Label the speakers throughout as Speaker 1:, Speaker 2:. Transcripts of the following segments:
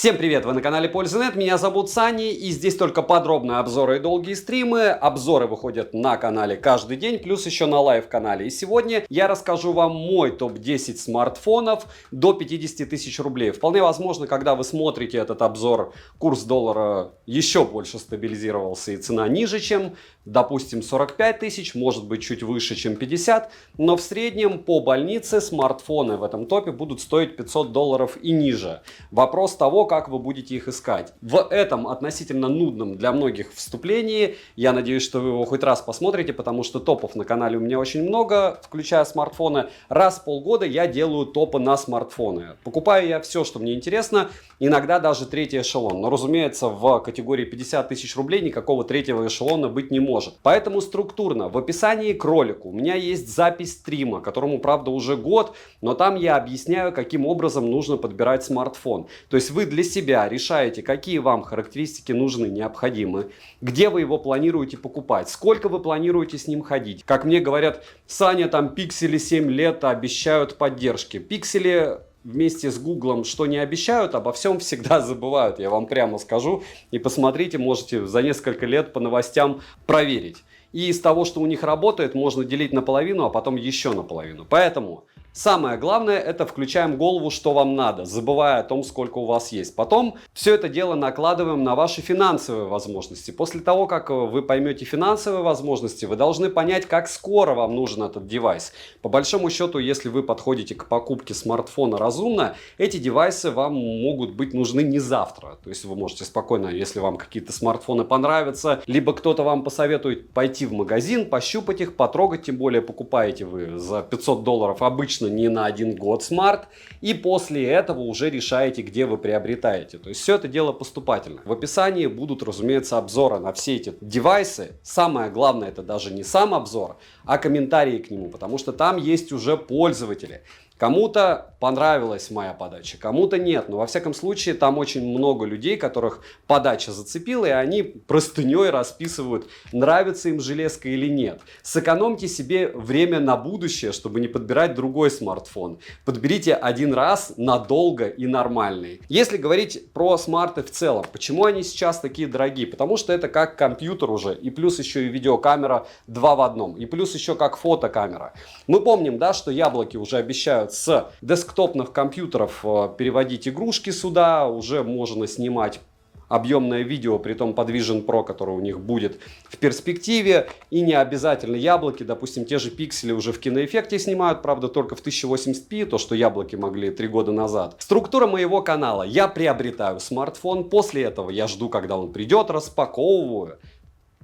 Speaker 1: Всем привет! Вы на канале Пользы.нет, меня зовут Сани, и здесь только подробные обзоры и долгие стримы. Обзоры выходят на канале каждый день, плюс еще на лайв-канале. И сегодня я расскажу вам мой топ-10 смартфонов до 50 тысяч рублей. Вполне возможно, когда вы смотрите этот обзор, курс доллара еще больше стабилизировался и цена ниже, чем, допустим, 45 тысяч, может быть чуть выше, чем 50. Но в среднем по больнице смартфоны в этом топе будут стоить $500 и ниже. Вопрос того, как вы будете их искать. В этом относительно нудном для многих вступлении, я надеюсь, что вы его хоть раз посмотрите, потому что топов на канале у меня очень много, включая смартфоны. Раз в полгода я делаю топы на смартфоны. Покупаю я все, что мне интересно, иногда даже третий эшелон. Но, разумеется, в категории 50 тысяч рублей никакого третьего эшелона быть не может. Поэтому структурно в описании к ролику у меня есть запись стрима, которому, правда, уже год, но там я объясняю, каким образом нужно подбирать смартфон. То есть вы для себя решаете, какие вам характеристики нужны, необходимы, где вы его планируете покупать, сколько вы планируете с ним ходить. Как мне говорят, Саня, там пиксели 7 лет обещают поддержки. Пиксели вместе с Гуглом что не обещают, обо всем всегда забывают, я вам прямо скажу. И посмотрите, можете за несколько лет по новостям проверить. И из того, что у них работает, можно делить наполовину, а потом еще наполовину. Поэтому самое главное, это включаем голову, что вам надо, забывая о том, сколько у вас есть. Потом все это дело накладываем на ваши финансовые возможности. После того, как вы поймете финансовые возможности, вы должны понять, как скоро вам нужен этот девайс. По большому счету, если вы подходите к покупке смартфона разумно, эти девайсы вам могут быть нужны не завтра. То есть вы можете спокойно, если вам какие-то смартфоны понравятся, либо кто-то вам посоветует пойти в магазин, пощупать их, потрогать, тем более покупаете вы за $500 обычно не на 1 год смарт, и после этого уже решаете, где вы приобретаете. То есть все это дело поступательно. В описании будут, разумеется, обзоры на все эти девайсы. Самое главное, это даже не сам обзор, а комментарии к нему, потому что там есть уже пользователи. Кому-то понравилась моя подача, кому-то нет. Но во всяком случае там очень много людей, которых подача зацепила, и они простыней расписывают, нравится им железка или нет. Сэкономьте себе время на будущее, чтобы не подбирать другой смартфон. Подберите один раз надолго и нормальный. Если говорить про смарты в целом, почему они сейчас такие дорогие? Потому что это как компьютер уже, и плюс еще и видеокамера 2 в 1, и плюс еще как фотокамера. Мы помним, да, что яблоки уже обещают с десктопных компьютеров переводить игрушки сюда, уже можно снимать объемное видео, притом под Vision Pro, который у них будет в перспективе, и не обязательно яблоки, допустим, те же пиксели уже в киноэффекте снимают, правда, только в 1080p, то, что яблоки могли 3 года назад. Структура моего канала: я приобретаю смартфон, после этого я жду, когда он придет, распаковываю,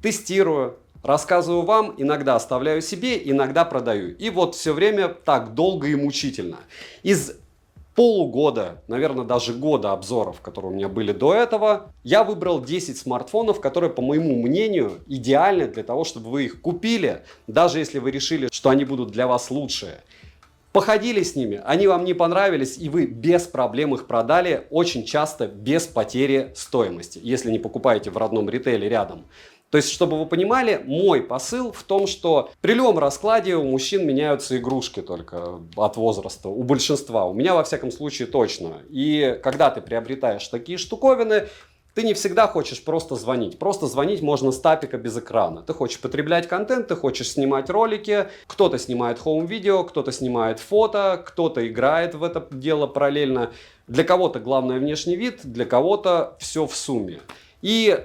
Speaker 1: тестирую, рассказываю вам, иногда оставляю себе, иногда продаю. И вот все время так долго и мучительно. Из полугода, наверное, даже года обзоров, которые у меня были до этого, я выбрал 10 смартфонов, которые, по моему мнению, идеальны для того, чтобы вы их купили, даже если вы решили, что они будут для вас лучшие. Походили с ними, они вам не понравились, и вы без проблем их продали, очень часто без потери стоимости, если не покупаете в родном ритейле рядом. То есть, чтобы вы понимали, мой посыл в том, что при любом раскладе у мужчин меняются игрушки только от возраста, у большинства, у меня во всяком случае точно. И когда ты приобретаешь такие штуковины, ты не всегда хочешь просто звонить. Просто звонить можно с тапика без экрана. Ты хочешь потреблять контент, ты хочешь снимать ролики, кто-то снимает хоум-видео, кто-то снимает фото, кто-то играет в это дело параллельно. Для кого-то главное внешний вид, для кого-то все в сумме. И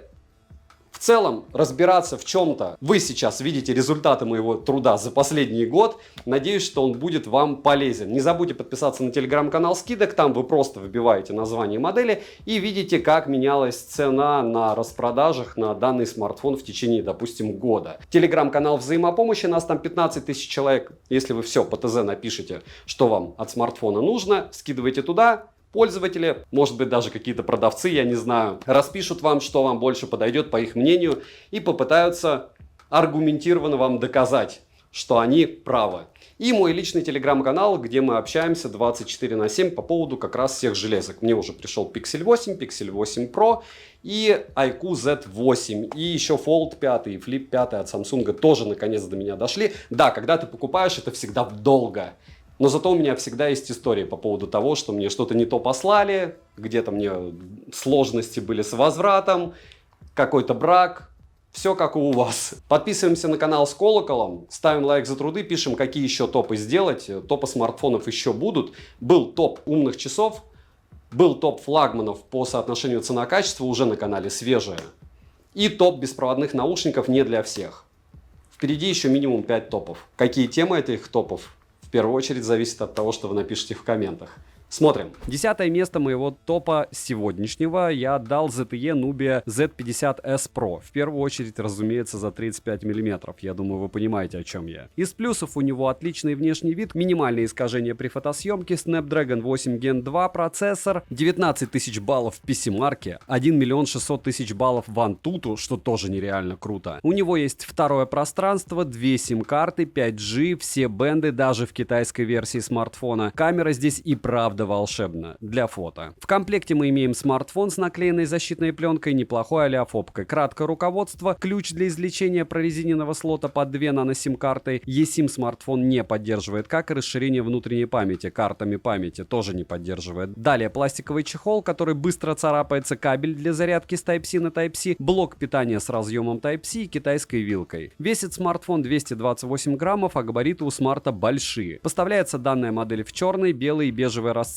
Speaker 1: в целом разбираться в чем-то. Вы сейчас видите результаты моего труда за последний год. Надеюсь, что он будет вам полезен. Не забудьте подписаться на телеграм-канал скидок. Там вы просто вбиваете название модели и видите, как менялась цена на распродажах на данный смартфон в течение, допустим, года. Телеграм-канал взаимопомощи. Нас там 15 тысяч человек. Если вы все по ТЗ напишите, что вам от смартфона нужно, скидывайте туда. Пользователи, может быть даже какие-то продавцы, я не знаю, распишут вам, что вам больше подойдет по их мнению, и попытаются аргументированно вам доказать, что они правы. И мой личный телеграм-канал, где мы общаемся 24/7 по поводу как раз всех железок. Мне уже пришел Pixel 8, Pixel 8 Pro и iQOO Z8. И еще Fold 5 и Flip 5 от Samsung тоже наконец до меня дошли. Да, когда ты покупаешь, это всегда долго. Но зато у меня всегда есть истории по поводу того, что мне что-то не то послали, где-то мне сложности были с возвратом, какой-то брак. Все как и у вас. Подписываемся на канал с колоколом, ставим лайк за труды, пишем, какие еще топы сделать. Топы смартфонов еще будут. Был топ умных часов, был топ флагманов по соотношению цена-качество уже на канале свежее. И топ беспроводных наушников не для всех. Впереди еще минимум 5 топов. Какие темы этих топов? В первую очередь зависит от того, что вы напишите в комментах. Смотрим. 10 место моего топа сегодняшнего я отдал ZTE Nubia Z50S Pro. В первую очередь, разумеется, за 35 мм. Я думаю, вы понимаете, о чем я. Из плюсов у него отличный внешний вид, минимальные искажения при фотосъемке, Snapdragon 8 Gen 2 процессор, 19 тысяч баллов в PC-марке, 1 600 000 баллов в Antutu, что тоже нереально круто. У него есть второе пространство, 2 сим-карты, 5G, все бенды, даже в китайской версии смартфона. Камера здесь и правда волшебно для фото. В комплекте мы имеем смартфон с наклеенной защитной пленкой, неплохой олеофобкой. Краткое руководство, ключ для извлечения прорезиненного слота под 2 нано-сим-карты. eSIM смартфон не поддерживает, как и расширение внутренней памяти. Картами памяти тоже не поддерживает. Далее пластиковый чехол, который быстро царапается, кабель для зарядки с Type-C на Type-C, блок питания с разъемом Type-C и китайской вилкой. Весит смартфон 228 граммов, а габариты у смарта большие. Поставляется данная модель в черной, белой и бежевой расцветке.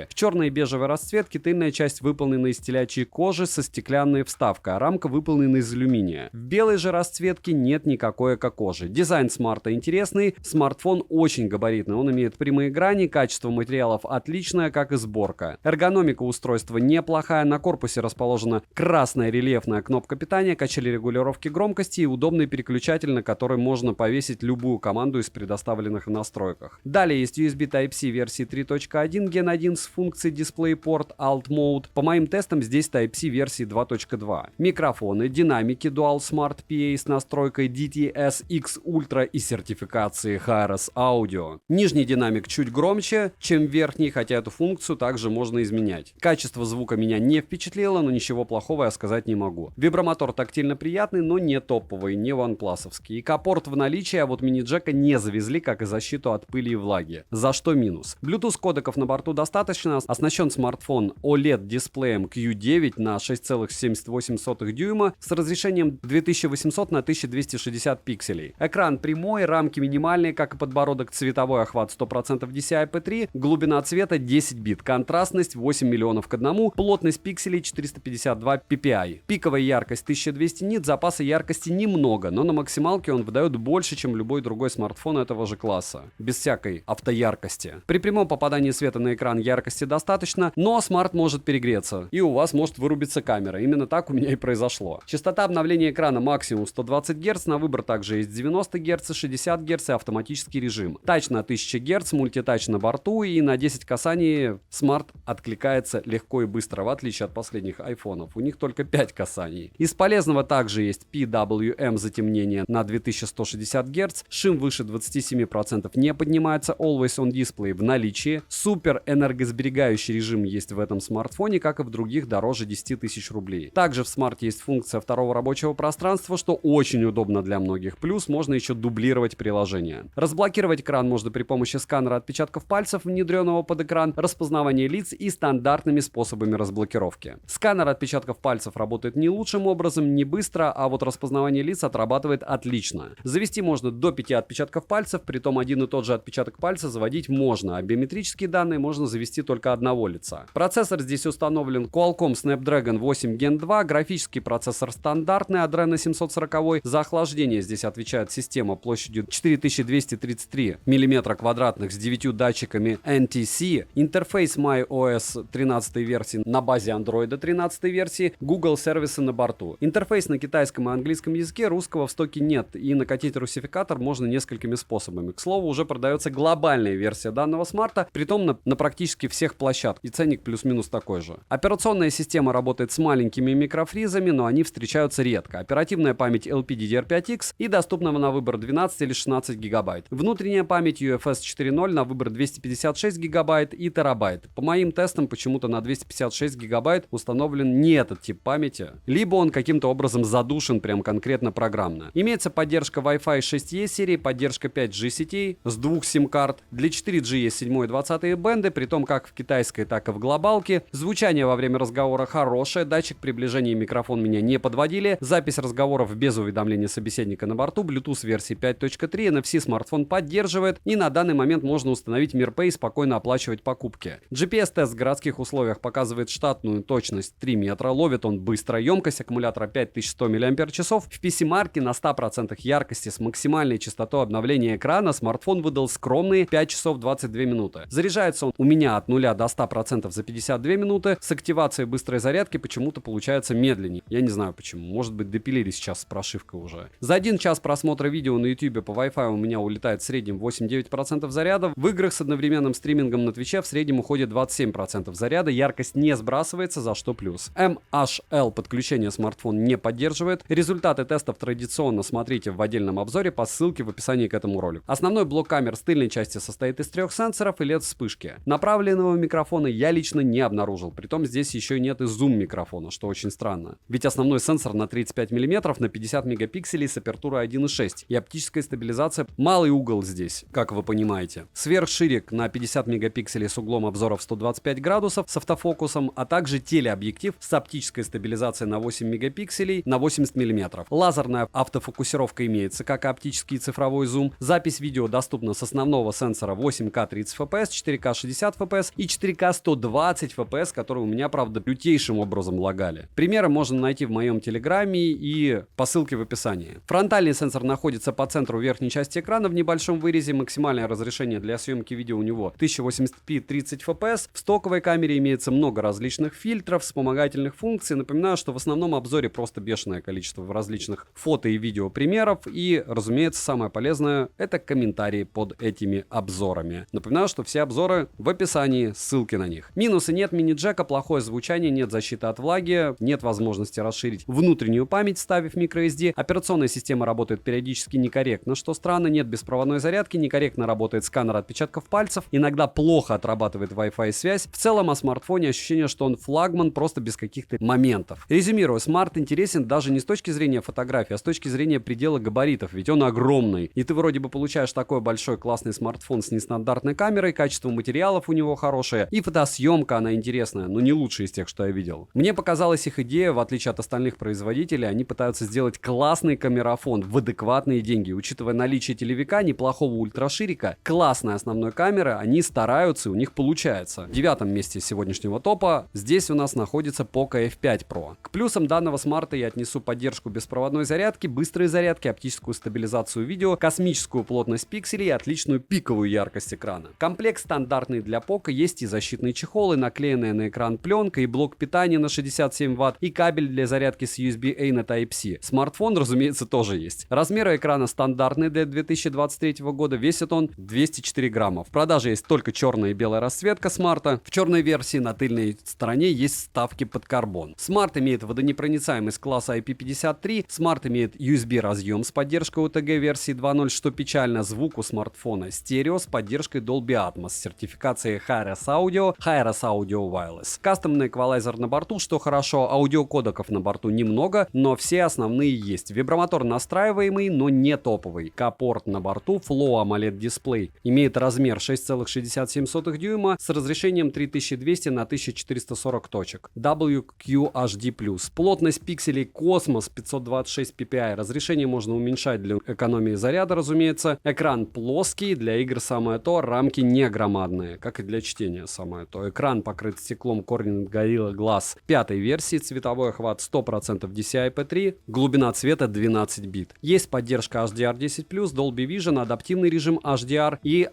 Speaker 1: В черной и бежевой расцветке тыльная часть выполнена из телячьей кожи со стеклянной вставкой, а рамка выполнена из алюминия. В белой же расцветке нет никакой эко-кожи. Дизайн смарта интересный, смартфон очень габаритный, он имеет прямые грани, качество материалов отличное, как и сборка. Эргономика устройства неплохая, на корпусе расположена красная рельефная кнопка питания, качели регулировки громкости и удобный переключатель, на который можно повесить любую команду из предоставленных в настройках. Далее есть USB Type-C версии 3.1 Gen 1 с функцией DisplayPort Alt Mode. По моим тестам здесь Type-C версии 2.2. Микрофоны, динамики Dual Smart PA с настройкой DTS-X Ultra и сертификацией HRS Audio. Нижний динамик чуть громче, чем верхний, хотя эту функцию также можно изменять. Качество звука меня не впечатлило, но ничего плохого я сказать не могу. Вибромотор тактильно приятный, но не топовый, не OnePlus-овский. ИК-порт в наличии, а вот мини-джека не завезли, как и защиту от пыли и влаги. За что минус. Bluetooth кодеков на борту достаточно. Оснащен смартфон OLED-дисплеем Q9 на 6,78 дюйма с разрешением 2800 на 1260 пикселей. Экран прямой, рамки минимальные, как и подбородок, цветовой охват 100% DCI-P3, глубина цвета 10 бит, контрастность 8 миллионов к 1, плотность пикселей 452 ppi. Пиковая яркость 1200 нит, запаса яркости немного, но на максималке он выдает больше, чем любой другой смартфон этого же класса, без всякой автояркости. При прямом попадании света на экран яркости достаточно, но смарт может перегреться, и у вас может вырубиться камера. Именно так у меня и произошло. Частота обновления экрана максимум 120 Гц, на выбор также есть 90 Гц, 60 Гц и автоматический режим. Тач на 1000 Гц, мультитач на борту, и на 10 касаний смарт откликается легко и быстро, в отличие от последних айфонов. У них только 5 касаний. Из полезного также есть PWM затемнение на 2160 Гц, шим выше 27% не поднимается, Always On Display в наличии, супер энергосберегающий режим есть в этом смартфоне, как и в других дороже 10 тысяч рублей. Также в смарте есть функция второго рабочего пространства, что очень удобно для многих. Плюс можно еще дублировать приложение. Разблокировать экран можно при помощи сканера отпечатков пальцев, внедренного под экран, распознавания лиц и стандартными способами разблокировки. Сканер отпечатков пальцев работает не лучшим образом, не быстро, а вот распознавание лиц отрабатывает отлично. Завести можно до 5 отпечатков пальцев, притом один и тот же отпечаток пальца заводить можно, а биометрические данные можно завести только одного лица. Процессор здесь установлен Qualcomm Snapdragon 8 Gen 2, графический процессор стандартный Adreno 740, за охлаждение здесь отвечает система площадью 4233 мм квадратных с 9 датчиками NTC, интерфейс MyOS 13 версии на базе Android 13 версии, Google сервисы на борту. Интерфейс на китайском и английском языке, русского в стоке нет, и накатить русификатор можно несколькими способами. К слову, уже продается глобальная версия данного смарта, притом на практически всех площадках, и ценник плюс-минус такой же. Операционная система работает с маленькими микрофризами, но они встречаются редко. Оперативная память LPDDR5X и доступна на выбор 12 или 16 гигабайт. Внутренняя память UFS 4.0 на выбор 256 гигабайт и терабайт. По моим тестам почему-то на 256 гигабайт установлен не этот тип памяти, либо он каким-то образом задушен прям конкретно программно. Имеется поддержка Wi-Fi 6E серии, поддержка 5G сетей с двух сим-карт. Для 4G есть 7 и 20 бенды, при том как в китайской, так и в глобалке. Звучание во время разговора хорошее, датчик приближения и микрофон меня не подводили. Запись разговоров без уведомления собеседника на борту, Bluetooth версии 5.3, NFC смартфон поддерживает, и на данный момент можно установить MirPay и спокойно оплачивать покупки. GPS-тест в городских условиях показывает штатную точность 3 метра, ловит он быстро, емкость аккумулятора 5100 мАч. В PC-марке на 100% яркости с максимальной частотой обновления экрана смартфон выдал скромные 5 часов 22 минуты. Заряжается он у меня от 0 до 100% за 52 минуты, с активацией быстрой зарядки почему-то получается медленнее. Я не знаю почему, может быть допилили сейчас с прошивкой уже. За 1 час просмотра видео на YouTube по Wi-Fi у меня улетает в среднем 8-9% заряда. В играх с одновременным стримингом на Twitch в среднем уходит 27% заряда, яркость не сбрасывается, за что плюс. MHL подключение смартфон не поддерживает. Результаты тестов традиционно смотрите в отдельном обзоре по ссылке в описании к этому ролику. Основной блок камер с тыльной части состоит из 3 сенсоров и LED-вспышки. Направленного микрофона я лично не обнаружил, притом здесь еще нет и зум-микрофона, что очень странно. Ведь основной сенсор на 35 мм на 50 мегапикселей с апертурой 1.6 и оптическая стабилизация, малый угол здесь, как вы понимаете. Сверхширик на 50 мегапикселей с углом обзора в 125 градусов с автофокусом, а также телеобъектив с оптической стабилизацией на 8 мегапикселей на 80 мм. Лазерная автофокусировка имеется, как и оптический и цифровой зум. Запись видео доступна с основного сенсора 8К 30 FPS, 4К 60 FPS и 4К 120 FPS, которые у меня, правда, лютейшим образом лагали. Примеры можно найти в моем телеграме и по ссылке в описании. Фронтальный сенсор находится по центру верхней части экрана в небольшом вырезе. Максимальное разрешение для съемки видео у него 1080p 30 FPS. В стоковой камере имеется много различных фильтров, вспомогательных функций. Напоминаю, что в основном обзоре просто бешеное количество различных фото и видео примеров. И, разумеется, самое полезное — это комментарии под этими обзорами. Напоминаю, что все обзоры в описании, ссылки на них. Минусы: нет мини-джека, плохое звучание, нет защиты от влаги, нет возможности расширить внутреннюю память, вставив microSD. Операционная система работает периодически некорректно, что странно, нет беспроводной зарядки, некорректно работает сканер отпечатков пальцев, иногда плохо отрабатывает Wi-Fi связь. В целом о смартфоне ощущение, что он флагман, просто без каких-то моментов. Резюмирую, смарт интересен даже не с точки зрения фотографии, а с точки зрения предела габаритов, ведь он огромный. И ты вроде бы получаешь такой большой классный смартфон с нестандартной камерой, качество материалов у него хорошее, и фотосъемка, она интересная, но не лучшая из тех, что я видел. Мне показалась их идея, в отличие от остальных производителей, они пытаются сделать классный камерафон в адекватные деньги. Учитывая наличие телевика, неплохого ультраширика, классной основной камеры, они стараются, и у них получается. В 9-м месте сегодняшнего топа здесь у нас находится Poco F5 Pro. К плюсам данного смарта я отнесу поддержку беспроводной зарядки, быстрой зарядки, оптическую стабилизацию видео, космическую плотность пикселей и отличную пиковую яркость экрана. Комплект стандартный для Poco, есть и защитные чехолы, наклеенная на экран пленка, и блок питания на 67 Вт, и кабель для зарядки с USB-A на Type-C. Смартфон, разумеется, тоже есть. Размеры экрана стандартные для 2023 года, весит он 204 грамма. В продаже есть только черная и белая расцветка смарта. В черной версии на тыльной стороне есть вставки под карбон. Смарт имеет водонепроницаемость класса IP53, смарт имеет USB разъем с поддержкой OTG версии 2.0, что печально. Звук у смартфона стерео с поддержкой Dolby Atmos, сертификацией Hi-Res Audio Wireless. Кастомный эквалайзер на борту, что хорошо, аудиокодеков на борту немного, но все основные есть. Вибромотор настраиваемый, но не топовый. К-порт на борту, Flow AMOLED дисплей, имеет размер 6,67 дюйма с разрешением 3200 на 1440 точек. WQHD+. Плотность пикселей Cosmos 526 ppi. Разрешение можно уменьшать для экономии заряда, разумеется. Экран плоский, для игр самое то, рамки не громадные, как и для чтения самое то. Экран покрыт стеклом Corning Gorilla Glass 5-й версии, цветовой охват 100% DCI-P3, глубина цвета 12 бит. Есть поддержка HDR10+, Dolby Vision, адаптивный режим HDR и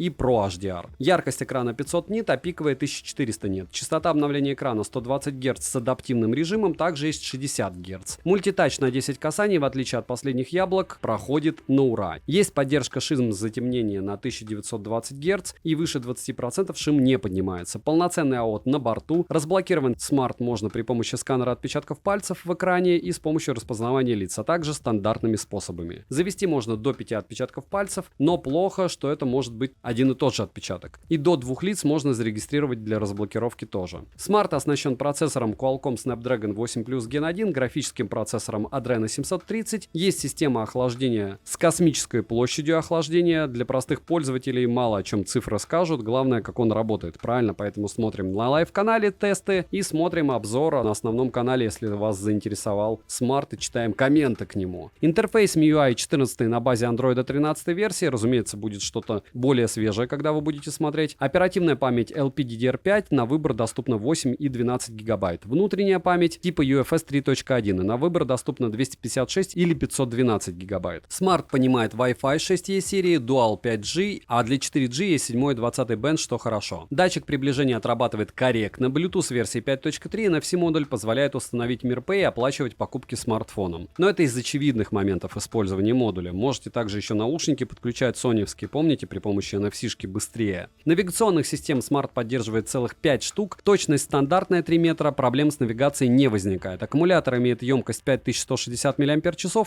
Speaker 1: Pro HDR. Яркость экрана 500 нит, а пиковая 1400 нит. Частота обновления экрана 120 Гц с адаптивным режимом, также есть 60 Гц. Мультитач на 10 касаний, в отличие от последних яблок, проходит на ура. Есть поддержка ширм затемнения на 1920 Гц и выше 20% 10% шим не поднимается. Полноценный АОТ на борту. Разблокирован смарт можно при помощи сканера отпечатков пальцев в экране и с помощью распознавания лиц, а также стандартными способами. Завести можно до 5 отпечатков пальцев, но плохо, что это может быть один и тот же отпечаток. И до 2 лиц можно зарегистрировать для разблокировки тоже. Смарт оснащен процессором Qualcomm Snapdragon 8 Plus Gen 1, графическим процессором Adreno 730. Есть система охлаждения с космической площадью охлаждения. Для простых пользователей мало о чем цифры скажут, главное, как он работает. Правильно, поэтому смотрим на лайв-канале тесты и смотрим обзор на основном канале, если вас заинтересовал смарт, и читаем комменты к нему. Интерфейс MIUI 14 на базе Android 13 версии, разумеется, будет что-то более свежее, когда вы будете смотреть. Оперативная память LPDDR5, на выбор доступно 8 и 12 гигабайт. Внутренняя память типа UFS 3.1, и на выбор доступно 256 или 512 гигабайт. Смарт понимает Wi-Fi 6E серии, Dual 5G, а для 4G есть 7 и 20 band, что хорошо. Датчик приближения отрабатывает корректно. Bluetooth версии 5.3 NFC-модуль позволяет установить MirPay и оплачивать покупки смартфоном. Но это из очевидных моментов использования модуля. Можете также еще наушники подключать соневские, помните, при помощи NFC-шки быстрее. Навигационных систем смарт поддерживает целых 5 штук. Точность стандартная 3 метра, проблем с навигацией не возникает. Аккумулятор имеет емкость 5160 мАч,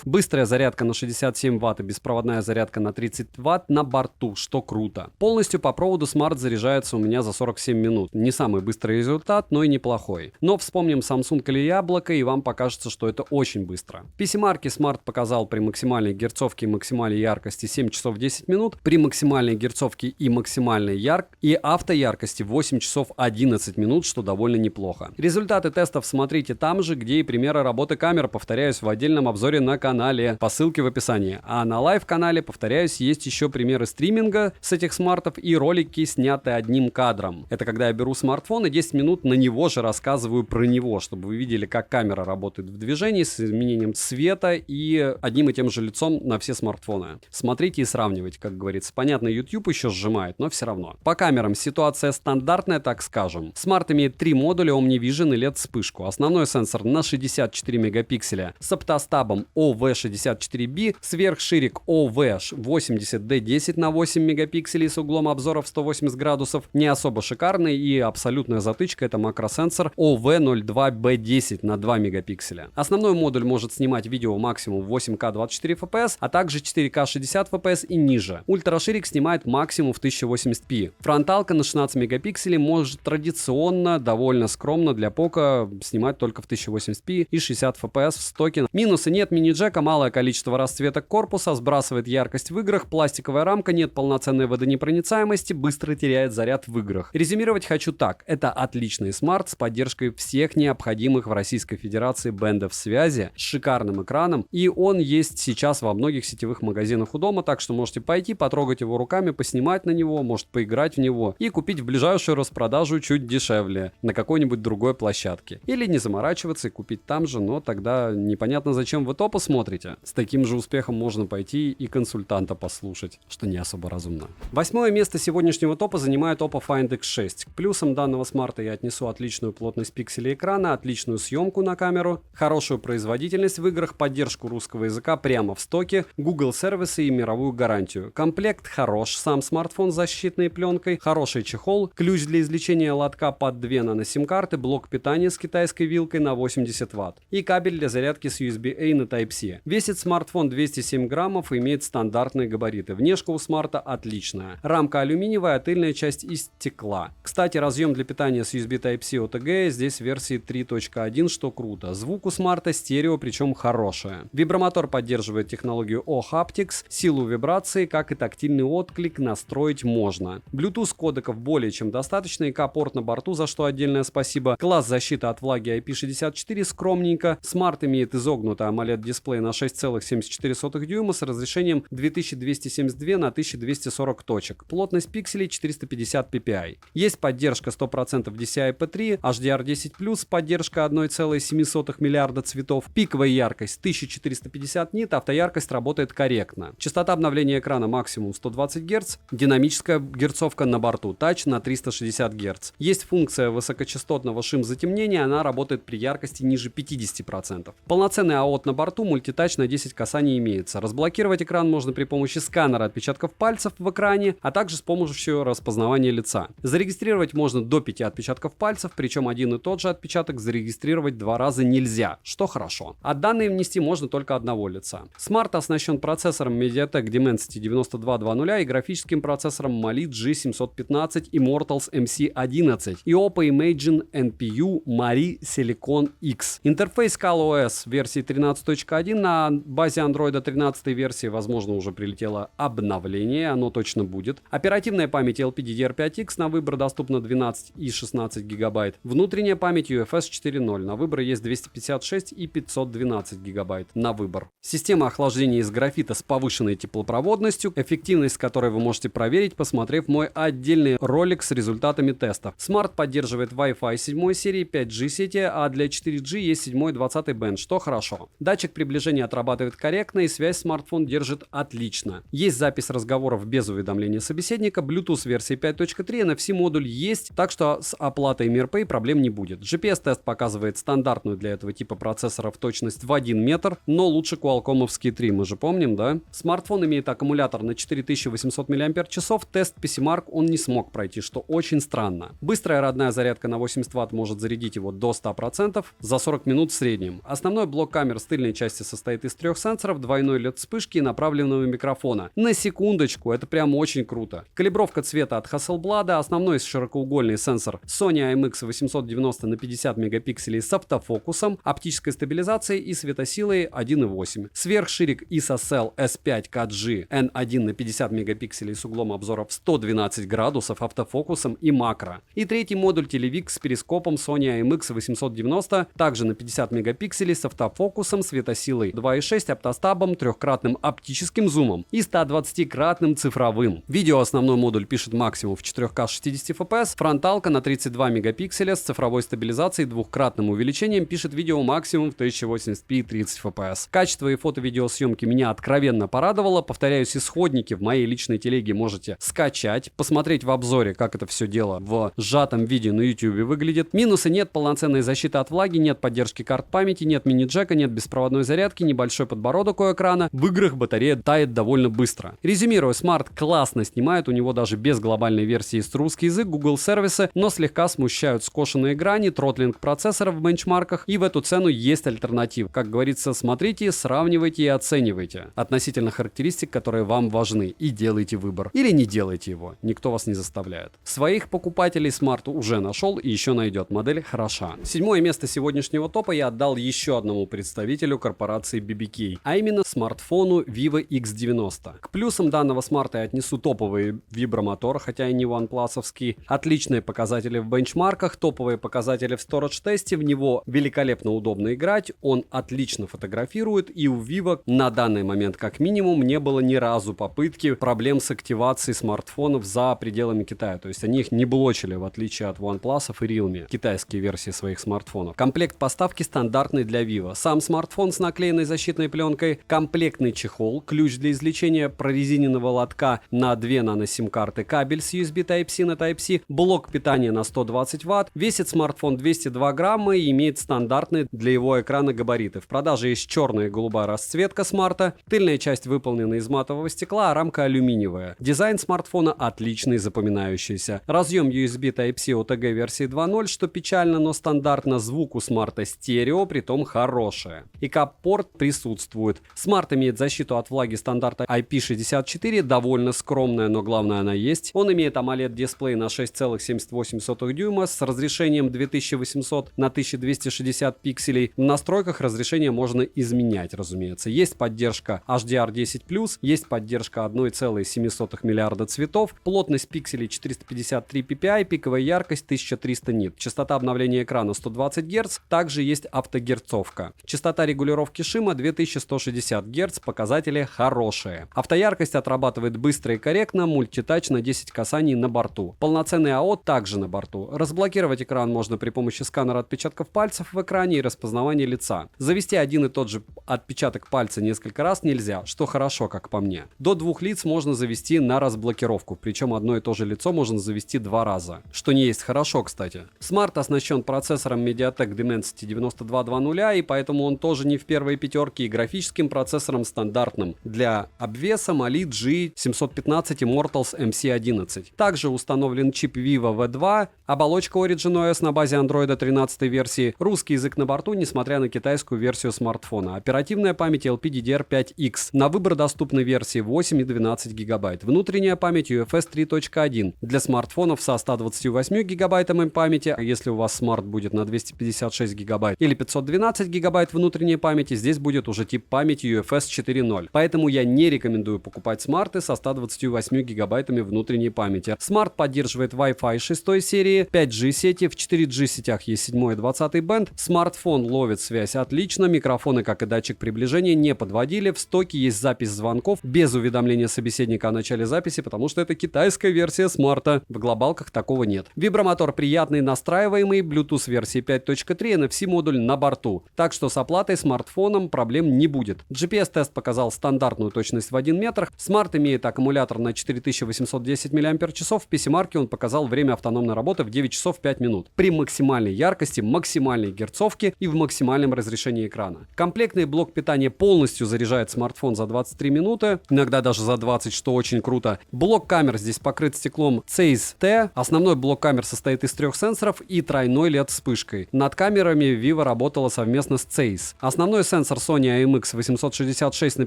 Speaker 1: быстрая зарядка на 67 Вт и беспроводная зарядка на 30 Вт на борту, что круто. Полностью по проводу смарт заряжается у меня за 47 минут. Не самый быстрый результат, но и неплохой. Но вспомним Samsung или Яблоко, и вам покажется, что это очень быстро. В PC-марке смарт показал при максимальной герцовке и максимальной яркости 7 часов 10 минут, при максимальной герцовке и максимальной и автояркости 8 часов 11 минут, что довольно неплохо. Результаты тестов смотрите там же, где и примеры работы камер, повторяюсь, в отдельном обзоре на канале, по ссылке в описании. А на лайв-канале, повторяюсь, есть еще примеры стриминга с этих смартов и ролики, снятые одним кадром. Это когда я беру смартфон и 10 минут на него же рассказываю про него, чтобы вы видели, как камера работает в движении с изменением цвета и одним и тем же лицом на все смартфоны. Смотрите и сравнивайте, как говорится. Понятно, YouTube еще сжимает, но все равно. По камерам ситуация стандартная, так скажем. Смарт имеет 3 модуля OmniVision и LED-вспышку. Основной сенсор на 64 мегапикселя с оптостабом OV64B, сверхширик OV80D10 на 8 мегапикселей с углом обзора в 180 градусов. Не особо шикарный, и абсолютная затычка — это макросенсор OV02B10 на 2 мегапикселя. Основной модуль может снимать видео максимум 8К 24 FPS, а также 4К 60 FPS и ниже. Ультраширик снимает максимум в 1080p. Фронталка на 16 мегапикселей может традиционно, довольно скромно для пока снимать только в 1080p и 60 FPS в стоке. Минусы: нет мини-джека, малое количество расцветок корпуса, сбрасывает яркость в играх, пластиковая рамка, нет полноценной водонепроницаемости, быстро теряет заряд в играх. Резюмировать хочу так: это отличный смарт с поддержкой всех необходимых в Российской Федерации бэндов связи, с шикарным экраном, и он есть сейчас во многих сетевых магазинах у дома, так что можете пойти, потрогать его руками, поснимать на него, может поиграть в него и купить в ближайшую распродажу чуть дешевле на какой-нибудь другой площадке. Или не заморачиваться и купить там же, но тогда непонятно, зачем вы топы смотрите. С таким же успехом можно пойти и консультанта послушать, что не особо разумно. 8-е место сегодняшнего топа занимает Oppo Find X6. К плюсам данного смарта я отнесу отличную плотность пикселей экрана, отличную съемку на камеру, хорошую производительность в играх, поддержку русского языка прямо в стоке, Google сервисы и мировую гарантию. Комплект хорош, сам смартфон с защитной пленкой, хороший чехол, ключ для извлечения лотка под 2 нано-сим-карты, блок питания с китайской вилкой на 80 Вт и кабель для зарядки с USB-A на Type-C. Весит смартфон 207 граммов и имеет стандартные габариты. Внешка у смарта отличная. Рамка алюминиевая, а тыльная часть из стекла. Кстати, разъем для питания с USB Type-C OTG здесь в версии 3.1, что круто. Звук у смарта стерео, причем хорошее. Вибромотор поддерживает технологию O-Haptics, силу вибрации, как и тактильный отклик, настроить можно. Bluetooth кодеков более чем достаточно, и К-порт на борту, за что отдельное спасибо. Класс защиты от влаги IP64 скромненько. Смарт имеет изогнутый AMOLED-дисплей на 6,74 дюйма с разрешением 2272 на 1240 точек. Плотность пикселей 450 ppi. Есть поддержка 100% DCI-P3, HDR10+, поддержка 1,7 миллиарда цветов, пиковая яркость 1450 нит, автояркость работает корректно. Частота обновления экрана максимум 120 Гц, динамическая герцовка на борту, тач на 360 Гц. Есть функция высокочастотного шим-затемнения, она работает при яркости ниже 50%. Полноценный АОТ на борту, мультитач на 10 касаний имеется. Разблокировать экран можно при помощи сканера отпечатков пальцев в экране, а также с помощью распознавание лица. Зарегистрировать можно до 5 отпечатков пальцев, причем один и тот же отпечаток зарегистрировать 2 раза нельзя, что хорошо. А данные внести можно только одного лица. Смарт оснащен процессором MediaTek Dimensity 9200 и графическим процессором Mali G715 Immortals MC11 и Oppo Imagine NPU Mari Silicon X. Интерфейс ColorOS версии 13.1 на базе Android 13 версии, возможно, уже прилетело обновление, оно точно будет. Оперативная память LPDDR5X на выбор доступна 12 и 16 гигабайт. Внутренняя память UFS 4.0 на выбор есть 256 и 512 гигабайт на выбор. Система охлаждения из графита с повышенной теплопроводностью, эффективность которой вы можете проверить, посмотрев мой отдельный ролик с результатами тестов. Smart поддерживает Wi-Fi 7 серии, 5G сети, а для 4G есть 7 и 20 бенд, что хорошо. Датчик приближения отрабатывает корректно и связь смартфон держит отлично. Есть запись разговоров без уведомления собеседника, Bluetooth версии 5.3, NFC-модуль есть, так что с оплатой MirPay проблем не будет. GPS-тест показывает стандартную для этого типа процессоров точность в 1 метр, но лучше Qualcomm-овские 3, мы же помним, да? Смартфон имеет аккумулятор на 4800 мАч, тест PCMark он не смог пройти, что очень странно. Быстрая родная зарядка на 80 Вт может зарядить его до 100% за 40 минут в среднем. Основной блок камер с тыльной части состоит из 3 сенсоров, двойной LED вспышки и направленного микрофона. На секундочку, это прям очень круто. Калибровка цвета от Hasselblad, основной широкоугольный сенсор Sony IMX890 на 50 мегапикселей с автофокусом, оптической стабилизацией и светосилой 1.8. Сверхширик ISOCELL S5 KG N1 на 50 мегапикселей с углом обзора в 112 градусов, автофокусом и макро. И третий модуль телевик с перископом Sony IMX890, также на 50 мегапикселей с автофокусом, светосилой 2.6, оптостабом, трехкратным оптическим зумом и 120-кратным цифровым. Видео основной модуль пишет максимум в 4К 60 FPS, фронталка на 32 мегапикселя с цифровой стабилизацией двухкратным увеличением пишет видео максимум в 1080p и 30 FPS. Качество и фото-видеосъемки меня откровенно порадовало. Повторяюсь, исходники в моей личной телеге можете скачать, посмотреть в обзоре, как это все дело в сжатом виде на YouTube выглядит. Минусы: нет полноценной защиты от влаги, нет поддержки карт памяти, нет мини-джека, нет беспроводной зарядки, небольшой подбородок у экрана. В играх батарея тает довольно быстро. Резюмируя, Smart классно снимает, у него даже без глобальной версии есть русский язык, Google сервисы, но слегка смущают скошенные грани, тротлинг процессора в бенчмарках, и в эту цену есть альтернатива. Как говорится, смотрите, сравнивайте и оценивайте относительно характеристик, которые вам важны, и делайте выбор. Или не делайте его, никто вас не заставляет. Своих покупателей Smart уже нашел и еще найдет, модель хороша. 7-е место сегодняшнего топа я отдал еще одному представителю корпорации BBK, а именно смартфону Vivo X90. К плюсам данного смарта я отнесу топовый вибромотор, хотя и не OnePlus-овский, отличные показатели в бенчмарках, топовые показатели в Storage-тесте, в него великолепно удобно играть, он отлично фотографирует, и у Vivo на данный момент как минимум не было ни разу попытки проблем с активацией смартфонов за пределами Китая, то есть они их не блочили, в отличие от OnePlus и Realme, китайские версии своих смартфонов. Комплект поставки стандартный для Vivo, сам смартфон с наклеенной защитной пленкой, комплектный чехол, ключ для извлечения прорезиненного лотка на 2 нано-сим-карты, кабель с USB Type-C на Type-C, блок питания на 120 Вт, весит смартфон 202 грамма и имеет стандартные для его экрана габариты. В продаже есть черная и голубая расцветка смарта, тыльная часть выполнена из матового стекла, а рамка алюминиевая. Дизайн смартфона отличный, запоминающийся. Разъем USB Type-C OTG версии 2.0, что печально, но стандартно. Звук у смарта стерео, притом хорошее. И кап-порт присутствует. Смарт имеет защиту от влаги стандарта IP64, довольно скромная, но главное она есть. Он имеет AMOLED-дисплей на 6,78 дюйма с разрешением 2800 на 1260 пикселей. В настройках разрешение можно изменять, разумеется. Есть поддержка HDR10+, есть поддержка 1,7 миллиарда цветов, плотность пикселей 453 ppi, пиковая яркость 1300 нит, частота обновления экрана 120 Гц, также есть автогерцовка. Частота регулировки шима 2160 Гц, показатели хорошие. Автояркость отрабатывает быстро и корректно, мультитач на 10 касаний на борту. Полноценный АО также на борту. Разблокировать экран можно при помощи сканера отпечатков пальцев в экране и распознавания лица. Завести один и тот же отпечаток пальца несколько раз нельзя, что хорошо, как по мне. До 2 лиц можно завести на разблокировку, причем одно и то же лицо можно завести 2 раза, что не есть хорошо, кстати. Smart оснащен процессором MediaTek Dimensity 9200, и поэтому он тоже не в первой пятерке, и графическим процессором стандартным для обвеса Mali G715 Immortals MC11 11. Также установлен чип Vivo V2, оболочка Origin OS на базе Android 13 версии, русский язык на борту, несмотря на китайскую версию смартфона, оперативная память LPDDR5X, на выбор доступны версии 8 и 12 ГБ, внутренняя память UFS 3.1 для смартфонов со 128 гигабайтами памяти, а если у вас смарт будет на 256 гигабайт или 512 гигабайт внутренней памяти, здесь будет уже тип памяти UFS 4.0. Поэтому я не рекомендую покупать смарты со 128 гигабайтами внутренней памяти. Смарт поддерживает Wi-Fi 6 серии, 5G сети, в 4G сетях есть 7 и 20 бенд. Смартфон ловит связь отлично, микрофоны, как и датчик приближения, не подводили. В стоке есть запись звонков без уведомления собеседника о начале записи, потому что это китайская версия смарта. В глобалках такого нет. Вибромотор приятный, настраиваемый, Bluetooth версии 5.3, NFC-модуль на борту. Так что с оплатой смартфоном проблем не будет. GPS-тест показал стандартную точность в 1 метр. Смарт имеет аккумулятор на 4810 мАч. В PC-марке он показал время автономной работы в 9 часов 5 минут. При максимальной яркости, максимальной герцовке и в максимальном разрешении экрана. Комплектный блок питания полностью заряжает смартфон за 23 минуты, иногда даже за 20, что очень круто. Блок камер здесь покрыт стеклом Zeiss T. Основной блок камер состоит из 3 сенсоров и тройной LED-вспышкой. Над камерами Vivo работала совместно с Zeiss. Основной сенсор Sony IMX 866 на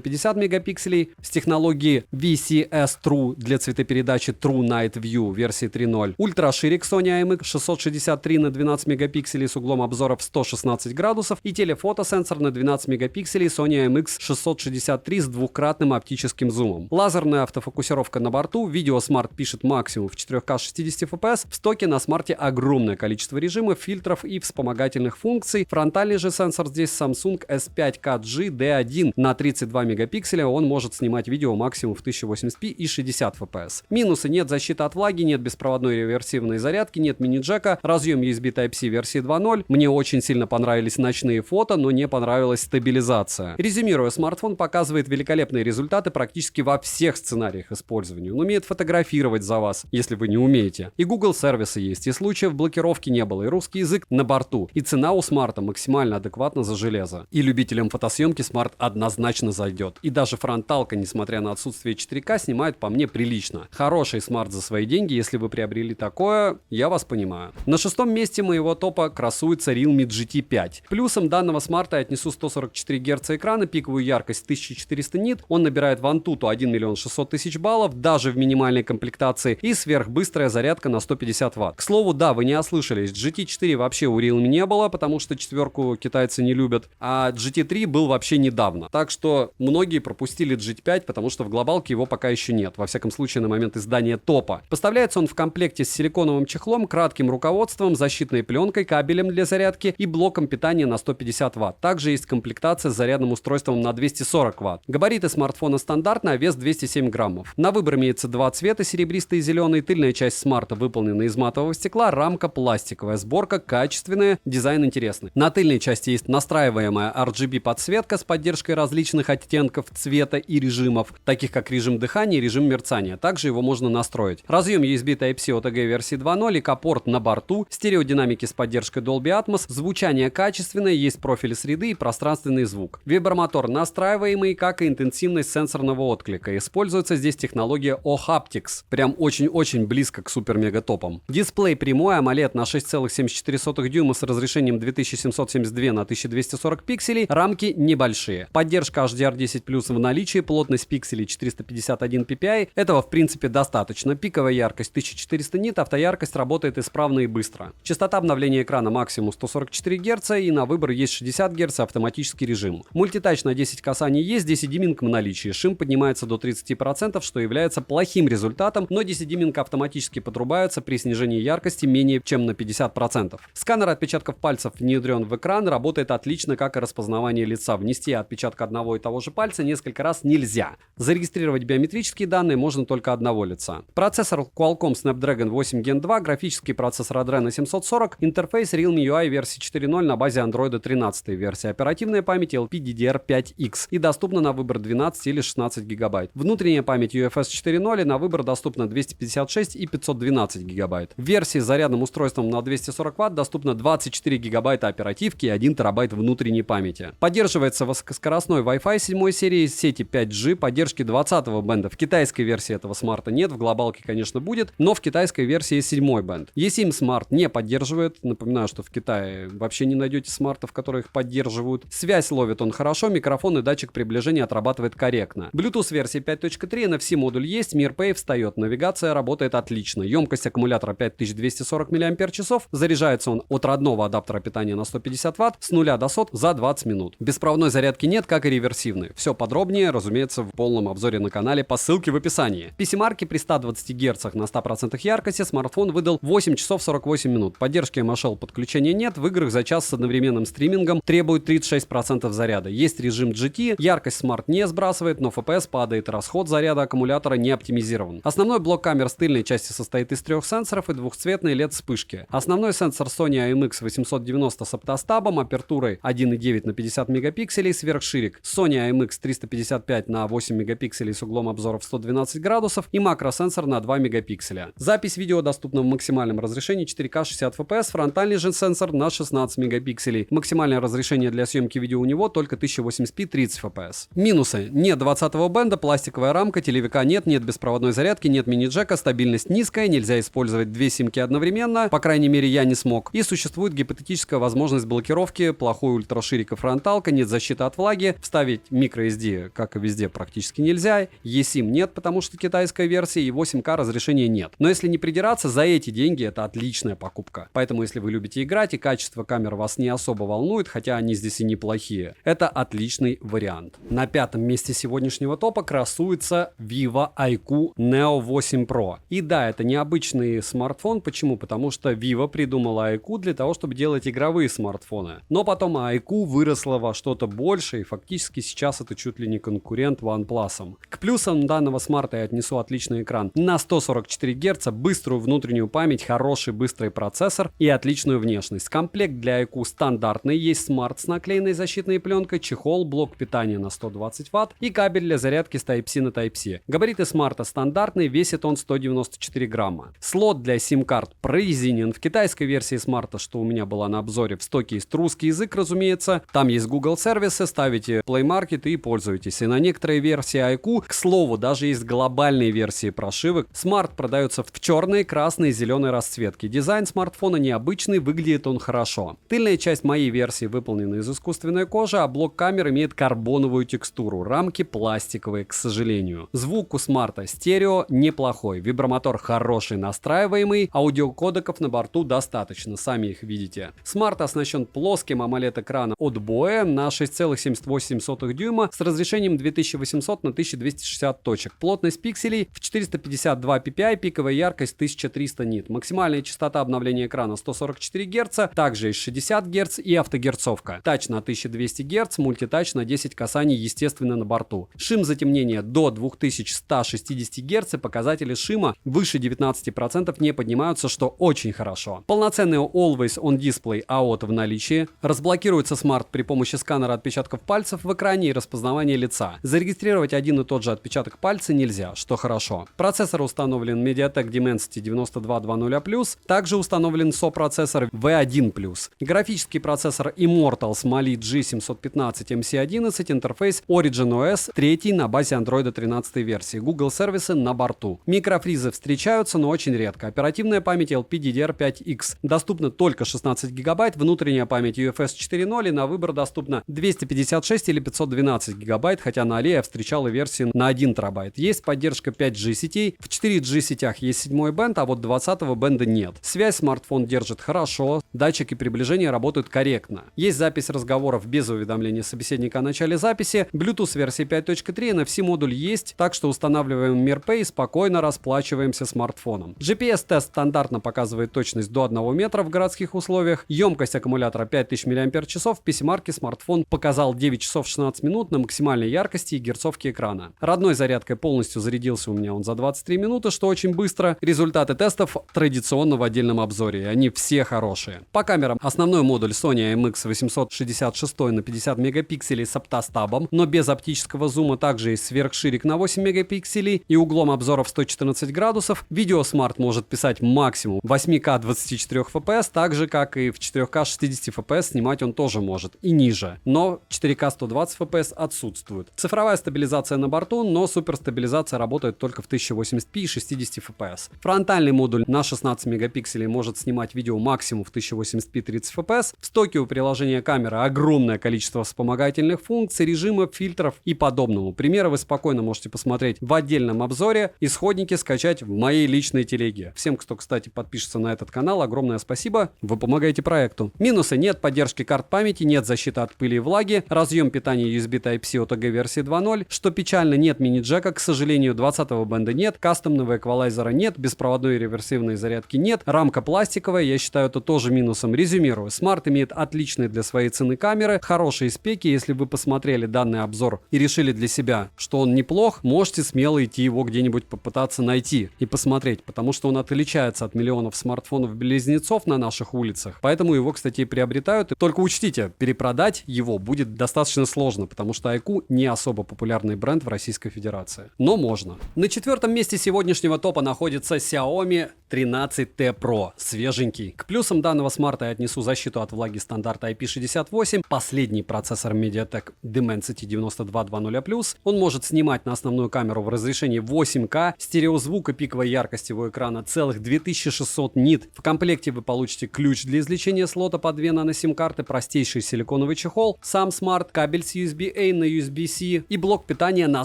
Speaker 1: 50 мегапикселей с технологией VCS True для цветопередачи True Night View версии 3.0. Ультраширик Sony IMX 663 на 12 мегапикселей с углом обзора в 116 градусов и телефотосенсор на 12 мегапикселей Sony IMX 663 с двукратным оптическим зумом. Лазерная автофокусировка на борту, видео смарт пишет максимум в 4К 60 FPS. В стоке на смарте огромное количество режимов, фильтров и вспомогательных функций. Фронтальный же сенсор здесь Samsung S5KG D1 на 32 мегапикселя. Он может снимать видео максимум в 1080p и 60 FPS. Минусы: нет защиты от влаги, нет беспроводной реверсивной зарядки, нет мини-джека, разъем USB Type-C версии 2.0. Мне очень сильно понравились ночные фото, но не понравилась стабилизация. Резюмируя, смартфон показывает великолепные результаты практически во всех сценариях использования. Он умеет фотографировать за вас, если вы не умеете. И Google сервисы есть, и случаев блокировки не было, и русский язык на борту. И цена у смарта максимально адекватна за железо. И любителям фотосъемки смарт однозначно зайдет. И даже фронталка, несмотря на отсутствие 4К, снимает по мне прилично. Хороший смарт за свои деньги, если вы приобрели такое, я вас понимаю. На 6-м месте моего топа красуется Realme GT 5. Плюсом данного смарта я отнесу 144 Гц экрана, пиковую яркость 1400 нит, он набирает в Antutu 1 600 000 баллов, даже в минимальной комплектации, и сверхбыстрая зарядка на 150 Вт. К слову, да, вы не ослышались, GT 4 вообще у Realme не было, потому что четверку китайцы не любят, а GT 3 был вообще недавно. Так что многие пропустили GT 5, потому что в глобалке его пока еще нет, во всяком случае на момент издания топа. Поставляется он в комплекте с силиконовым чехлом, кратким руководством, защитной пленкой, кабелем для зарядки и блоком питания на 150 Вт. Также есть комплектация с зарядным устройством на 240 Вт. Габариты смартфона стандартные, а вес 207 граммов. На выбор имеется два цвета, серебристый и зеленый. Тыльная часть смарта выполнена из матового стекла, рамка пластиковая, сборка качественная, дизайн интересный. На тыльной части есть настраиваемая RGB подсветка с поддержкой различных оттенков цвета и режимов, таких как режим дыхания и режим мерцания. Также его можно настроить. Разъем USB Type-C OTG версии 2.0 и капорт на борту, стереодинамики с поддержкой Dolby Atmos, звучание качественное, есть профиль среды и пространственный звук. Вибромотор настраиваемый, как и интенсивность сенсорного отклика. Используется здесь технология O-Haptics, прям очень-очень близко к супер-мега-топам. Дисплей прямой AMOLED на 6,74 дюйма с разрешением 2772 на 1240 пикселей, рамки небольшие. Поддержка HDR10+ в наличии, плотность пикселей 451 ppi, этого в принципе достаточно. Пиковая яркость 1400 нит, автояркость работает исправно и быстро. Частота обновления экрана максимум 144 Гц, и на выбор есть 60 Гц автоматический режим. Мультитач на 10 касаний есть, 10-диминг в наличии. Шим поднимается до 30%, что является плохим результатом, но 10-диминг автоматически подрубаются при снижении яркости менее чем на 50%. Сканер отпечатков пальцев внедрен в экран, работает отлично, как и распознавание лица. Внести отпечаток одного и того же пальца несколько раз нельзя. Зарегистрировать биометрические данные можно только одного лица. Процессор Qualcomm Snapdragon 8 Gen 2, графический процессор Adreno 740, интерфейс Realme UI версии 4.0 на базе Android 13 версии, оперативная память LPDDR5X и доступна на выбор 12 или 16 гигабайт. Внутренняя память UFS 4.0 на выбор доступна 256 и 512 гигабайт. В версии с зарядным устройством на 240 Вт доступно 24 гигабайта оперативки и 1 терабайт внутренней памяти. Поддерживается высокоскоростной Wi-Fi 7 серии, сети 5G, поддержки 20-го бенда. В китайской версии этого смарта нет нет, в глобалке, конечно, будет, но в китайской версии 7 бенд. eSIM Smart не поддерживает, напоминаю, что в Китае вообще не найдете смартов, которые их поддерживают. Связь ловит он хорошо, микрофон и датчик приближения отрабатывает корректно. Bluetooth версии 5.3, NFC модуль есть, MirPay встает, навигация работает отлично. Емкость аккумулятора 5240 мАч, заряжается он от родного адаптера питания на 150 Вт с 0 до 100 за 20 минут. Беспроводной зарядки нет, как и реверсивной. Все подробнее, разумеется, в полном обзоре на канале по ссылке в описании. PC-марки при 120 Гц на 100% яркости смартфон выдал 8 часов 48 минут. Поддержки MHL подключения нет, в играх за час с одновременным стримингом требует 36% заряда. Есть режим GT, яркость Smart не сбрасывает, но FPS падает, расход заряда аккумулятора не оптимизирован. Основной блок камер с тыльной части состоит из 3 сенсоров и двухцветной LED-вспышки. Основной сенсор Sony IMX890 с оптостабом, апертурой 1,9 на 50 мегапикселей, сверхширик Sony IMX 355 на 8 мегапикселей с углом обзора в 112 градусов и макросенсор на 2 мегапикселя. Запись видео доступна в максимальном разрешении 4К 60 FPS, фронтальный же сенсор на 16 мегапикселей. Максимальное разрешение для съемки видео у него только 1080p 30 FPS. Минусы: нет 20-го бенда, пластиковая рамка, телевика нет беспроводной зарядки, нет мини-джека, стабильность низкая, нельзя использовать две симки одновременно, по крайней мере я не смог. И существует гипотетическая возможность блокировки, плохой ультраширик и фронталка, нет защиты от влаги, вставить microSD, как и везде, практически нельзя, eSIM нет, потому что китайская версия, и 8К разрешения нет. Но если не придираться, за эти деньги это отличная покупка. Поэтому если вы любите играть и качество камер вас не особо волнует, хотя они здесь и неплохие, это отличный вариант. На 5-м месте сегодняшнего топа красуется Vivo iQOO Neo 8 Pro. И да, это необычный смартфон. Почему? Потому что Vivo придумала iQOO для того, чтобы делать игровые смартфоны. Но потом iQOO выросла во что-то большее, и фактически сейчас это чуть ли не конкурент OnePlus. К плюсам данного смарта я отнесу отличный экран на 144 Гц, быструю внутреннюю память, хороший быстрый процессор и отличную внешность. Комплект для iQOO стандартный, есть смарт с наклеенной защитной пленкой, чехол, блок питания на 120 Вт и кабель для зарядки с Type-C на Type-C. Габариты смарта стандартные, весит он 194 грамма. Слот для сим-карт прорезинен. В китайской версии смарта, что у меня была на обзоре, в стоке есть русский язык, разумеется. Там есть Google сервисы, ставите Play Market и пользуетесь. И на некоторые версии iQOO, к слову, даже есть глобальные версии прошивок. Смарт продается в черной, красной и зеленой расцветке. Дизайн смартфона необычный, выглядит он хорошо. Тыльная часть моей версии выполнена из искусственной кожи, а блок камер имеет карбоновую текстуру. Рамки пластиковые, к сожалению. Звук у смарта стерео неплохой. Вибромотор хороший, настраиваемый. Аудиокодеков на борту достаточно, сами их видите. Смарт оснащен плоским AMOLED-экраном от BOE на 6,78 дюйма с разрешением 2800 на 1260 точек. Плотность пикселей в 452 ppi, пиковая яркость 1300 нит. Максимальная частота обновления экрана 144 Гц, также есть 60 Гц и автогерцовка. Тач на 1200 Гц, мультитач на 10 касаний, естественно, на борту. Шим затемнения до 2160 Гц, показатели шима выше 19% не поднимаются, что очень хорошо. Полноценный Always On Display AOT в наличии. Разблокируется смарт при помощи сканера отпечатков пальцев в экране и распознавания лица. Зарегистрировать один и тот же отпечаток пальца нельзя, что хорошо. Процессор установлен MediaTek Dimensity 9220+, также установлен сопроцессор V1+. Графический процессор Immortal с Mali G715 MC11, интерфейс Origin OS 3 на базе Android 13 версии. Google сервисы на борту. Микрофризы встречаются, но очень редко. Оперативная память LPDDR5X. Доступно только 16 гигабайт, внутренняя память UFS 4.0 и на выбор доступно 256 или 512 гигабайт, хотя на Али я встречал и версии на 1 терабайт. Есть поддержка 5G сетей. В 4G сетях есть 7 бенд, а вот 20-го бенда нет. Связь смартфон держит хорошо, датчики приближения работают корректно. Есть запись разговоров без уведомления собеседника о начале записи. Bluetooth версии 5.3, NFC модуль есть, так что устанавливаем MirPay и спокойно расплачиваемся смартфоном. GPS-тест стандартно показывает точность до 1 метра в городских условиях. Емкость аккумулятора 5000 мАч. В PC-марке смартфон показал 9 часов 16 минут на максимальной яркости и герцовке экрана. Родной зарядкой полностью зарядился у меня он за 23 минуты, что очень быстро. Результаты тестов традиционно в отдельном обзоре, и они все хорошие. По камерам основной модуль Sony IMX866 на 50 мегапикселей с оптостабом, но без оптического зума. Также есть сверхширик на 8 мегапикселей и углом обзора в 114 градусов. Видео смарт может писать максимум 8К 24 FPS, так же как и в 4К 60 FPS снимать он тоже может и ниже, но 4К 120 FPS отсутствует. Цифровая стабилизация на борту, но суперстабилизация работает только в 1080p и 60 fps. Фронтальный модуль на 16 мегапикселей может снимать видео максимум в 1080p 30 fps. В стоке у приложения камеры огромное количество вспомогательных функций, режимов, фильтров и подобному. Примеры вы спокойно можете посмотреть в отдельном обзоре. Исходники скачать в моей личной телеге. Всем, кто, кстати, подпишется на этот канал, огромное спасибо. Вы помогаете проекту. Минусы: нет поддержки карт памяти, нет защиты от пыли и влаги, разъем питания USB Type-C OTG версии 2.0. Что печально, нет мини-джека, к сожалению, 20-го бенда нет, кастомного эквалайзера нет, беспроводной реверсивной зарядки нет, рамка пластиковая, я считаю это тоже минусом. Резюмирую, Smart имеет отличные для своей цены камеры, хорошие спеки. Если вы посмотрели данный обзор и решили для себя, что он неплох, можете смело идти его где-нибудь попытаться найти и посмотреть, потому что он отличается от миллионов смартфонов-близнецов на наших улицах, поэтому его, кстати, и приобретают. Только учтите, перепродать его будет достаточно сложно, потому что iQOO не особо популярный бренд в Российской Федерации. Но можно. На 4-м месте сегодняшнего топа находится Xiaomi 13T Pro, свеженький. К плюсам данного смарта я отнесу защиту от влаги стандарта IP68, последний процессор MediaTek Dimensity 9200+. Он может снимать на основную камеру в разрешении 8К, стереозвук и пиковой яркости его экрана целых 2600 нит. В комплекте вы получите ключ для извлечения слота по 2 нано-сим-карты, простейший силиконовый чехол, сам смарт, кабель с USB-A на USB-C и блок питания на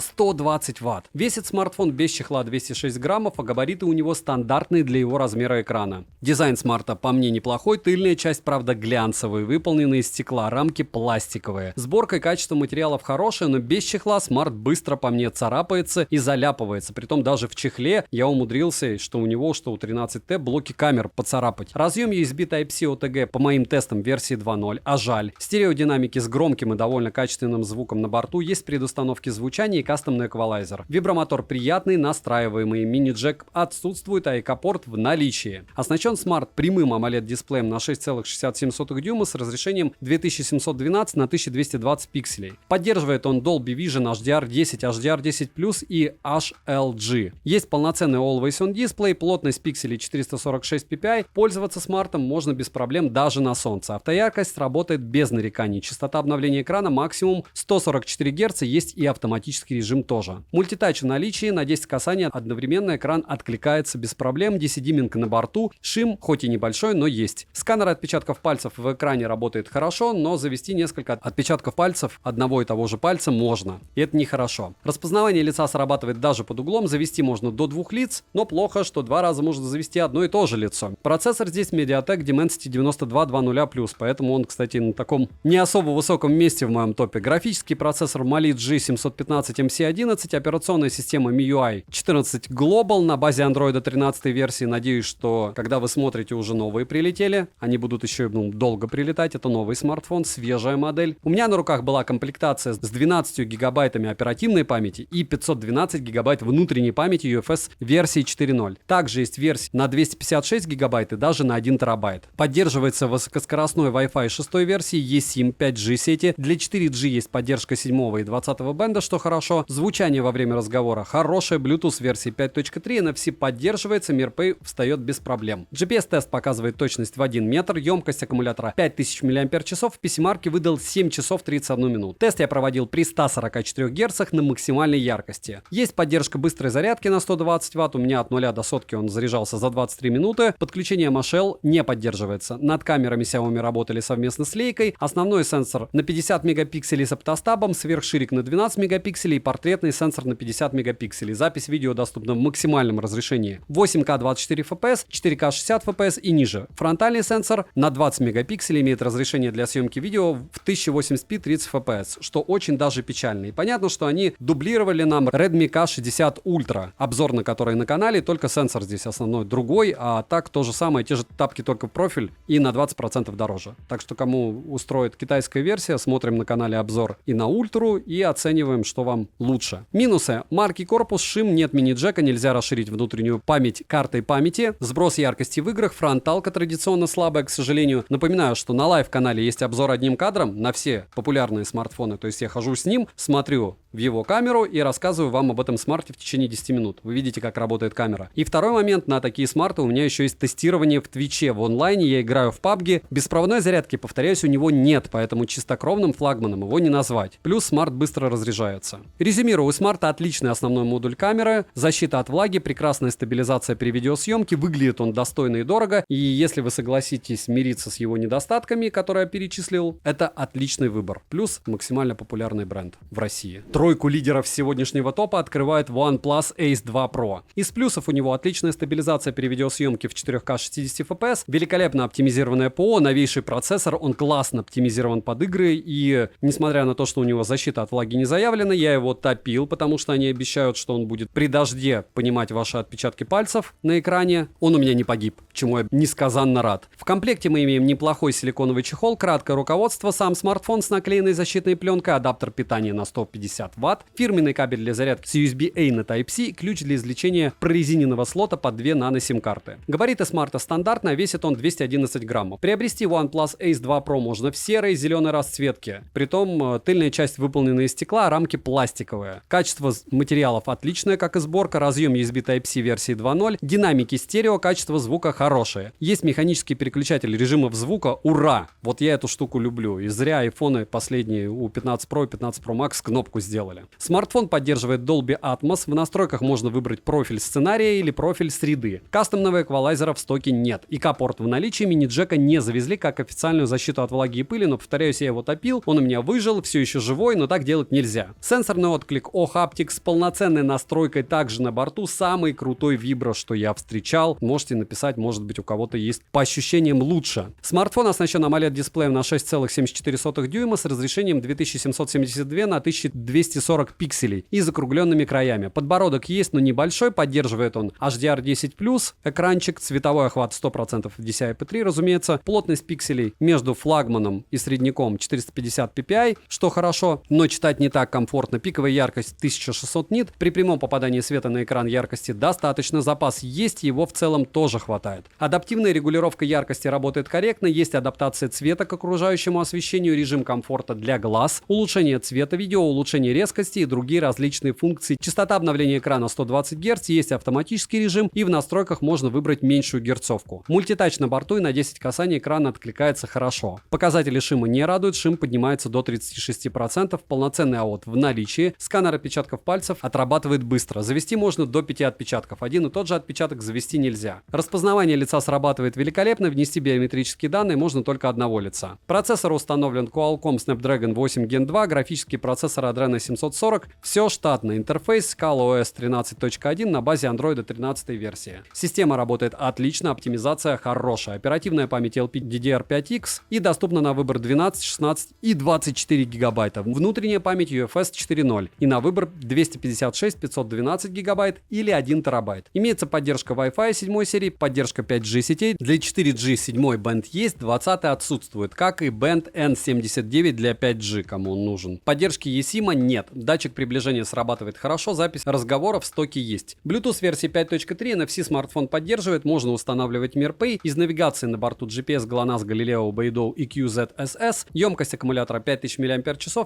Speaker 1: 120 Вт. Весит смартфон без чехла 206 граммов, а габариты у него стандартные для его размера экрана. Дизайн смарта по мне неплохой, тыльная часть, правда, глянцевая, выполнена из стекла, рамки пластиковые. Сборка и качество материалов хорошие, но без чехла смарт быстро по мне царапается и заляпывается. Притом даже в чехле я умудрился, что у него, что у 13T, блоки камер поцарапать. Разъем USB Type-C OTG по моим тестам версии 2.0, а жаль. Стереодинамики с громким и довольно качественным звуком на борту, есть предустановки звучания и кастомный эквалайзер. Вибромотор приятный, настраиваемый, мини-джек отсутствует, а эко-порт в наличии. Оснащен смарт прямым AMOLED-дисплеем на 6,67 дюйма с разрешением 2712 на 1220 пикселей. Поддерживает он Dolby Vision HDR10, HDR10+, и HLG. Есть полноценный Always On дисплей, плотность пикселей 446 ppi. Пользоваться смартом можно без проблем даже на солнце. Автояркость работает без нареканий. Частота обновления экрана максимум 144 Гц, есть и автоматический режим тоже. Мультитач в наличии, на 10 касаний одновременно экран откликается без проблем. DC-диминг на борту, шим хоть и небольшой, но есть. Сканер отпечатков пальцев в экране работает хорошо, но завести несколько отпечатков пальцев одного и того же пальца можно. И это нехорошо. Распознавание лица срабатывает даже под углом, завести можно до 2 лиц, но плохо, что 2 раза можно завести одно и то же лицо. Процессор здесь MediaTek Dimensity 9200+, поэтому он, кстати, на таком не особо высоком месте в моем топе. Графический процессор Mali G715MC11, операционная система MIUI 14 Global на базе Android 13 версии. Надеюсь, что когда вы смотрите, уже новые прилетели. Они будут еще долго прилетать. Это новый смартфон, свежая модель. У меня на руках была комплектация с 12 гигабайтами оперативной памяти и 512 гигабайт внутренней памяти UFS версии 4.0. Также есть версия на 256 гигабайт и даже на 1 терабайт. Поддерживается высокоскоростной Wi-Fi 6 версии, eSIM 5G сети. Для 4G есть поддержка 7 и 20 бенда, что хорошо. Звучание во время разговора хорошее. Bluetooth версии 5.3, NFC поддерживается, MirPay встает без проблем. GPS-тест показывает точность в 1 метр, емкость аккумулятора 5000 мАч, в PC-марке выдал 7 часов 31 минут. Тест я проводил при 144 Гц на максимальной яркости. Есть поддержка быстрой зарядки на 120 Вт, у меня от 0 до сотки он заряжался за 23 минуты. Подключение MHL не поддерживается. Над камерами Xiaomi работали совместно с Leica. Основной сенсор на 50 мегапикселей с оптостабом, сверхширик на 12 мегапикселей и портретный сенсор на 50 мегапикселей. Запись видео доступна в максимальном разрешении 8К 24 FPS, 4К 60 FPS и ниже. Фронтальный сенсор на 20 мегапикселей имеет разрешение для съемки видео в 1080p 30 FPS, что очень даже печально. И понятно, что они дублировали нам Redmi K60 Ultra, обзор на который на канале, только сенсор здесь основной другой, а так то же самое, те же тапки, только в профиль и на 20% дороже. Так что кому устроит китайская версия, смотрим на канале обзор и на ультру и оцениваем, что вам лучше. Минусы: маркий корпус, шим, нет мини-джека, нельзя расширить внутреннюю память картой памяти, сброс яркости в играх, фронталка традиционно слабая, к сожалению. Напоминаю, что на лайв-канале есть обзор одним кадром на все популярные смартфоны, то есть я хожу с ним, смотрю в его камеру и рассказываю вам об этом смарте в течение 10 минут. Вы видите, как работает камера. И второй момент, на такие смарты у меня еще есть тестирование в Твиче. В онлайне я играю в PUBG. Беспроводной зарядки, повторяюсь, у него нет, поэтому чистокровным флагманом его не назвать. Плюс смарт быстро разряжается. Резюмирую, у смарта отличный основной модуль камеры, защита от влаги, прекрасная стабилизация при видеосъемке, выглядит он достойно и дорого. И если вы согласитесь мириться с его недостатками, которые я перечислил, это отличный выбор. Плюс максимально популярный бренд в России. Тройку лидеров сегодняшнего топа открывает OnePlus Ace 2 Pro. Из плюсов у него отличная стабилизация при видеосъемке в 4К 60 FPS, великолепно оптимизированное ПО, новейший процессор, он классно оптимизирован под игры, и несмотря на то, что у него защита от влаги не заявлена, я его топил, потому что они обещают, что он будет при дожде понимать ваши отпечатки пальцев на экране. Он у меня не погиб, чему я несказанно рад. В комплекте мы имеем неплохой силиконовый чехол, краткое руководство, сам смартфон с наклеенной защитной пленкой, адаптер питания на 150 Вт, фирменный кабель для зарядки с USB-A на Type-C, ключ для извлечения прорезиненного слота под 2 нано-сим-карты. Габариты смарта стандартно, весит он 211 граммов. Приобрести OnePlus Ace 2 Pro можно в серой и зеленой расцветке. Притом тыльная часть выполнена из стекла, а рамки пластиковые. Качество материалов отличное, как и сборка, разъем USB Type-C версии 2.0, динамики стерео, качество звука хорошее. Есть механический переключатель режимов звука, ура! Вот я эту штуку люблю. И зря айфоны последние у 15 Pro и 15 Pro Max кнопку сделали. Смартфон поддерживает Dolby Atmos. В настройках можно выбрать профиль сценария или профиль среды. Кастомного эквалайзера в стоке нет. ИК-порт в наличии, мини-джека не завезли как официальную защиту от влаги и пыли, но, повторяюсь, я его топил, он у меня выжил, все еще живой, но так делать нельзя. Сенсорный отклик OH-Haptic с полноценной настройкой также на борту, самый крутой вибро, что я встречал. Можете написать, может быть, у кого-то есть по ощущениям лучше. Смартфон оснащен AMOLED-дисплеем на 6,74 дюйма с разрешением 2772 на 1240 пикселей и закругленными краями. Подбородок есть, но небольшой, поддерживает он HDR10+, экранчик, цветовой охват 100% DCI-P3, разумеется, плотность пикселей между флагманом и средняком 450 ppi, что хорошо, но читать не так комфортно. Пиковая яркость 1600 нит, при прямом попадании света на экран яркости достаточно, запас есть, его в целом тоже хватает. Адаптивная регулировка яркости работает корректно, есть адаптация цвета к окружающему освещению, режим комфорта для глаз, улучшение цвета видео, улучшение резкости и другие различные функции. Частота обновления экрана 120 Гц, есть автоматический режим и в настройках можно выбрать меньшую герцовку. Мультитач на борту и на 10 касаний экрана откликается хорошо. Показатели шима не радуют, шим поднимается до 36%, полноценный АОТ в наличии, сканер отпечатков пальцев отрабатывает быстро. Завести можно до 5 отпечатков, один и тот же отпечаток завести нельзя. Распознавание лица срабатывает великолепно, внести биометрические данные можно только одного лица. Процессор установлен Qualcomm Snapdragon 8 Gen 2, графический процессор Adreno 740, все штатно, интерфейс ColorOS 13.1 на базе Android 13 версии. Система работает отлично, оптимизация хорошая, оперативная память LPDDR5X и доступна на выбор 12, 16 и 24 гигабайта. Внутренняя память UFS 4.0 и на выбор 256, 512 гигабайт или 1 терабайт. Имеется поддержка Wi-Fi 7 серии, поддержка 5G сетей. Для 4G 7 бенд есть, 20 отсутствует, как и бенд N79 для 5G, кому он нужен. Поддержки eSIM нет. Датчик приближения срабатывает хорошо, запись разговора в стоке есть. Bluetooth версии 5.3 NFC смартфон поддерживает, можно устанавливать MirPay. Из навигации на борту GPS, GLONASS, Galileo, Beidou и QZSS. Емкость аккумулятора 5000 мАч.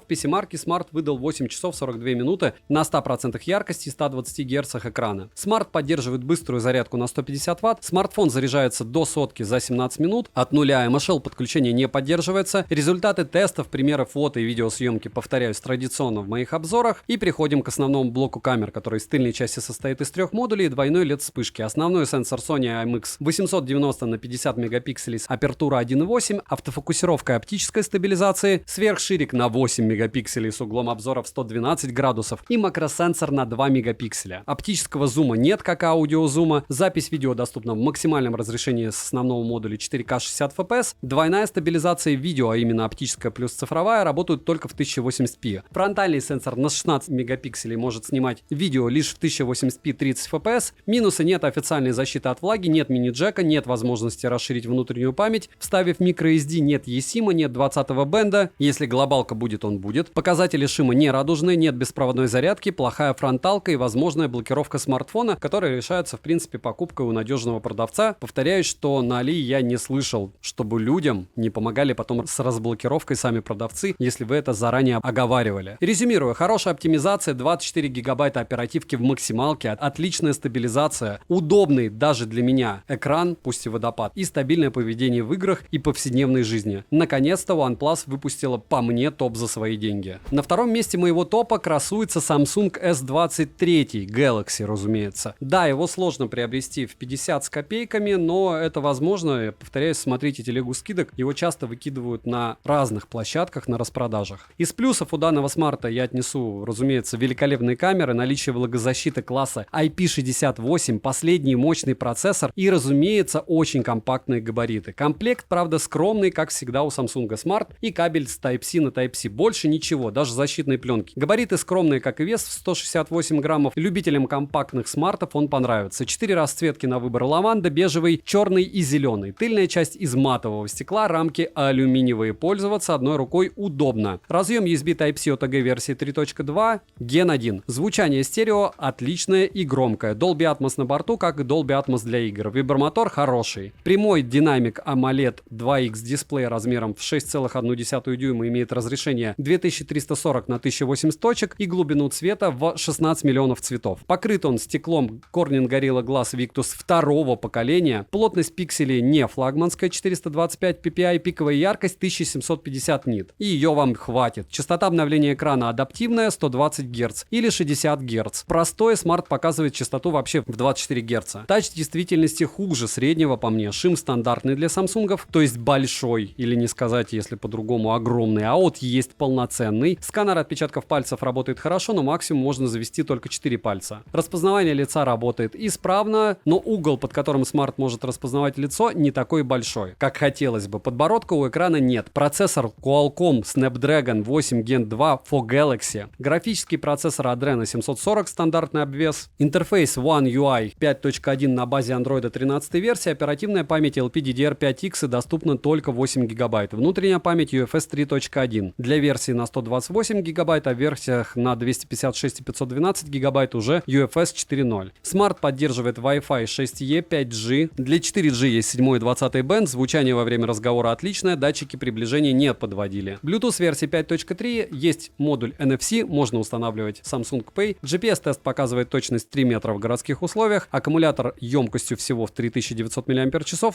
Speaker 1: PC-марки Smart выдал 8 часов 42 минуты на 100% яркости и 120 Гц экрана. Smart поддерживает быструю зарядку на 150 Вт. Смартфон заряжается до сотки за 17 минут. От нуля MHL подключение не поддерживается. Результаты тестов, примеры фото и видеосъемки, повторяюсь, традиционно в моих обзорах. И переходим к основному блоку камер, который из тыльной части состоит из 3 модулей и двойной LED вспышки. Основной сенсор Sony IMX 890 на 50 мегапикселей с апертура 1.8, автофокусировка и оптической стабилизации, сверхширик на 8 мегапикселей с углом обзора в 112 градусов и макросенсор на 2 мегапикселя. Оптического зума нет, как аудиозума. Запись видео доступна в максимальном разрешении с основного модуля 4К 60 FPS. Двойная стабилизация видео, а именно оптическая плюс цифровая, работают только в 1080p. Фронтальный сенсор на 16 мегапикселей может снимать видео лишь в 1080p 30 FPS. Минусы: нет официальной защиты от влаги, нет мини-джека, нет возможности расширить внутреннюю память. Вставив microSD, нет eSIM, нет 20-го бенда. Если глобалка будет, он будет. Показатели шима не радужные, нет беспроводной зарядки, плохая фронталка и возможная блокировка смартфона, которая решается в принципе покупкой у надежного продавца. Повторяюсь, что на Али я не слышал, чтобы людям не помогали потом с разблокировкой сами продавцы, если вы это заранее оговаривали. Резюмирую. Резюмирую, хорошая оптимизация, 24 гигабайта оперативки в максималке, отличная стабилизация, удобный даже для меня экран, пусть и водопад, и стабильное поведение в играх и повседневной жизни. Наконец-то OnePlus выпустила по мне топ за свои деньги. На втором месте моего топа красуется Samsung S23 Galaxy, разумеется. Да, его сложно приобрести в 50 с копейками, но это возможно. Я повторяюсь, смотрите телегу скидок, его часто выкидывают на разных площадках на распродажах. Из плюсов у данного смарта я отнесу, разумеется, великолепные камеры, наличие влагозащиты класса IP68, последний мощный процессор и, разумеется, очень компактные габариты. Комплект, правда, скромный, как всегда у Samsung Smart, и кабель с Type-C на Type-C. Больше ничего, даже защитной пленки. Габариты скромные, как и вес, в 168 граммов. Любителям компактных смартов он понравится. 4 расцветки на выбор: лаванда, бежевый, черный и зеленый. Тыльная часть из матового стекла, рамки алюминиевые. Пользоваться одной рукой удобно. Разъем USB Type-C OTG версии 3.2, Gen 1. Звучание стерео отличное и громкое. Dolby Atmos на борту, как и Dolby Atmos для игр. Вибромотор хороший. Прямой динамик AMOLED 2X дисплей размером в 6,1 дюйма имеет разрешение 2340 на 1080 точек и глубину цвета в 16 миллионов цветов. Покрыт он стеклом Corning Gorilla Glass Victus второго поколения. Плотность пикселей не флагманская, 425 ppi, пиковая яркость 1750 нит. И ее вам хватит. Частота обновления экрана адаптивная, 120 Гц или 60 Гц. Простой смарт показывает частоту вообще в 24 Гц. Тач в действительности хуже среднего по мне. Шим стандартный для Samsung, то есть большой, или не сказать, если по-другому, огромный. АОТ есть полноценный. Сканер отпечатков пальцев работает хорошо, но максимум можно завести только 4 пальца. Распознавание лица работает исправно, но угол, под которым смарт может распознавать лицо, не такой большой, как хотелось бы. Подбородка у экрана нет. Процессор Qualcomm Snapdragon 8 Gen 2 for Galaxy. Графический процессор Adreno 740, стандартный обвес. Интерфейс One UI 5.1 на базе Android 13 версии. Оперативная память LPDDR5X и доступна только 8 гигабайт. Внутренняя память UFS 3.1. Для версии на 128 гигабайт, а в версиях на 256 и 512 гигабайт уже UFS 4.0. Смарт поддерживает Wi-Fi 6E, 5G. Для 4G есть 7 и 20 band. Звучание во время разговора отличное, датчики приближения не подводили. Bluetooth версии 5.3, есть модуль NFC, можно устанавливать Samsung Pay. GPS-тест показывает точность 3 метра в городских условиях. Аккумулятор емкостью всего в 3900 мАч,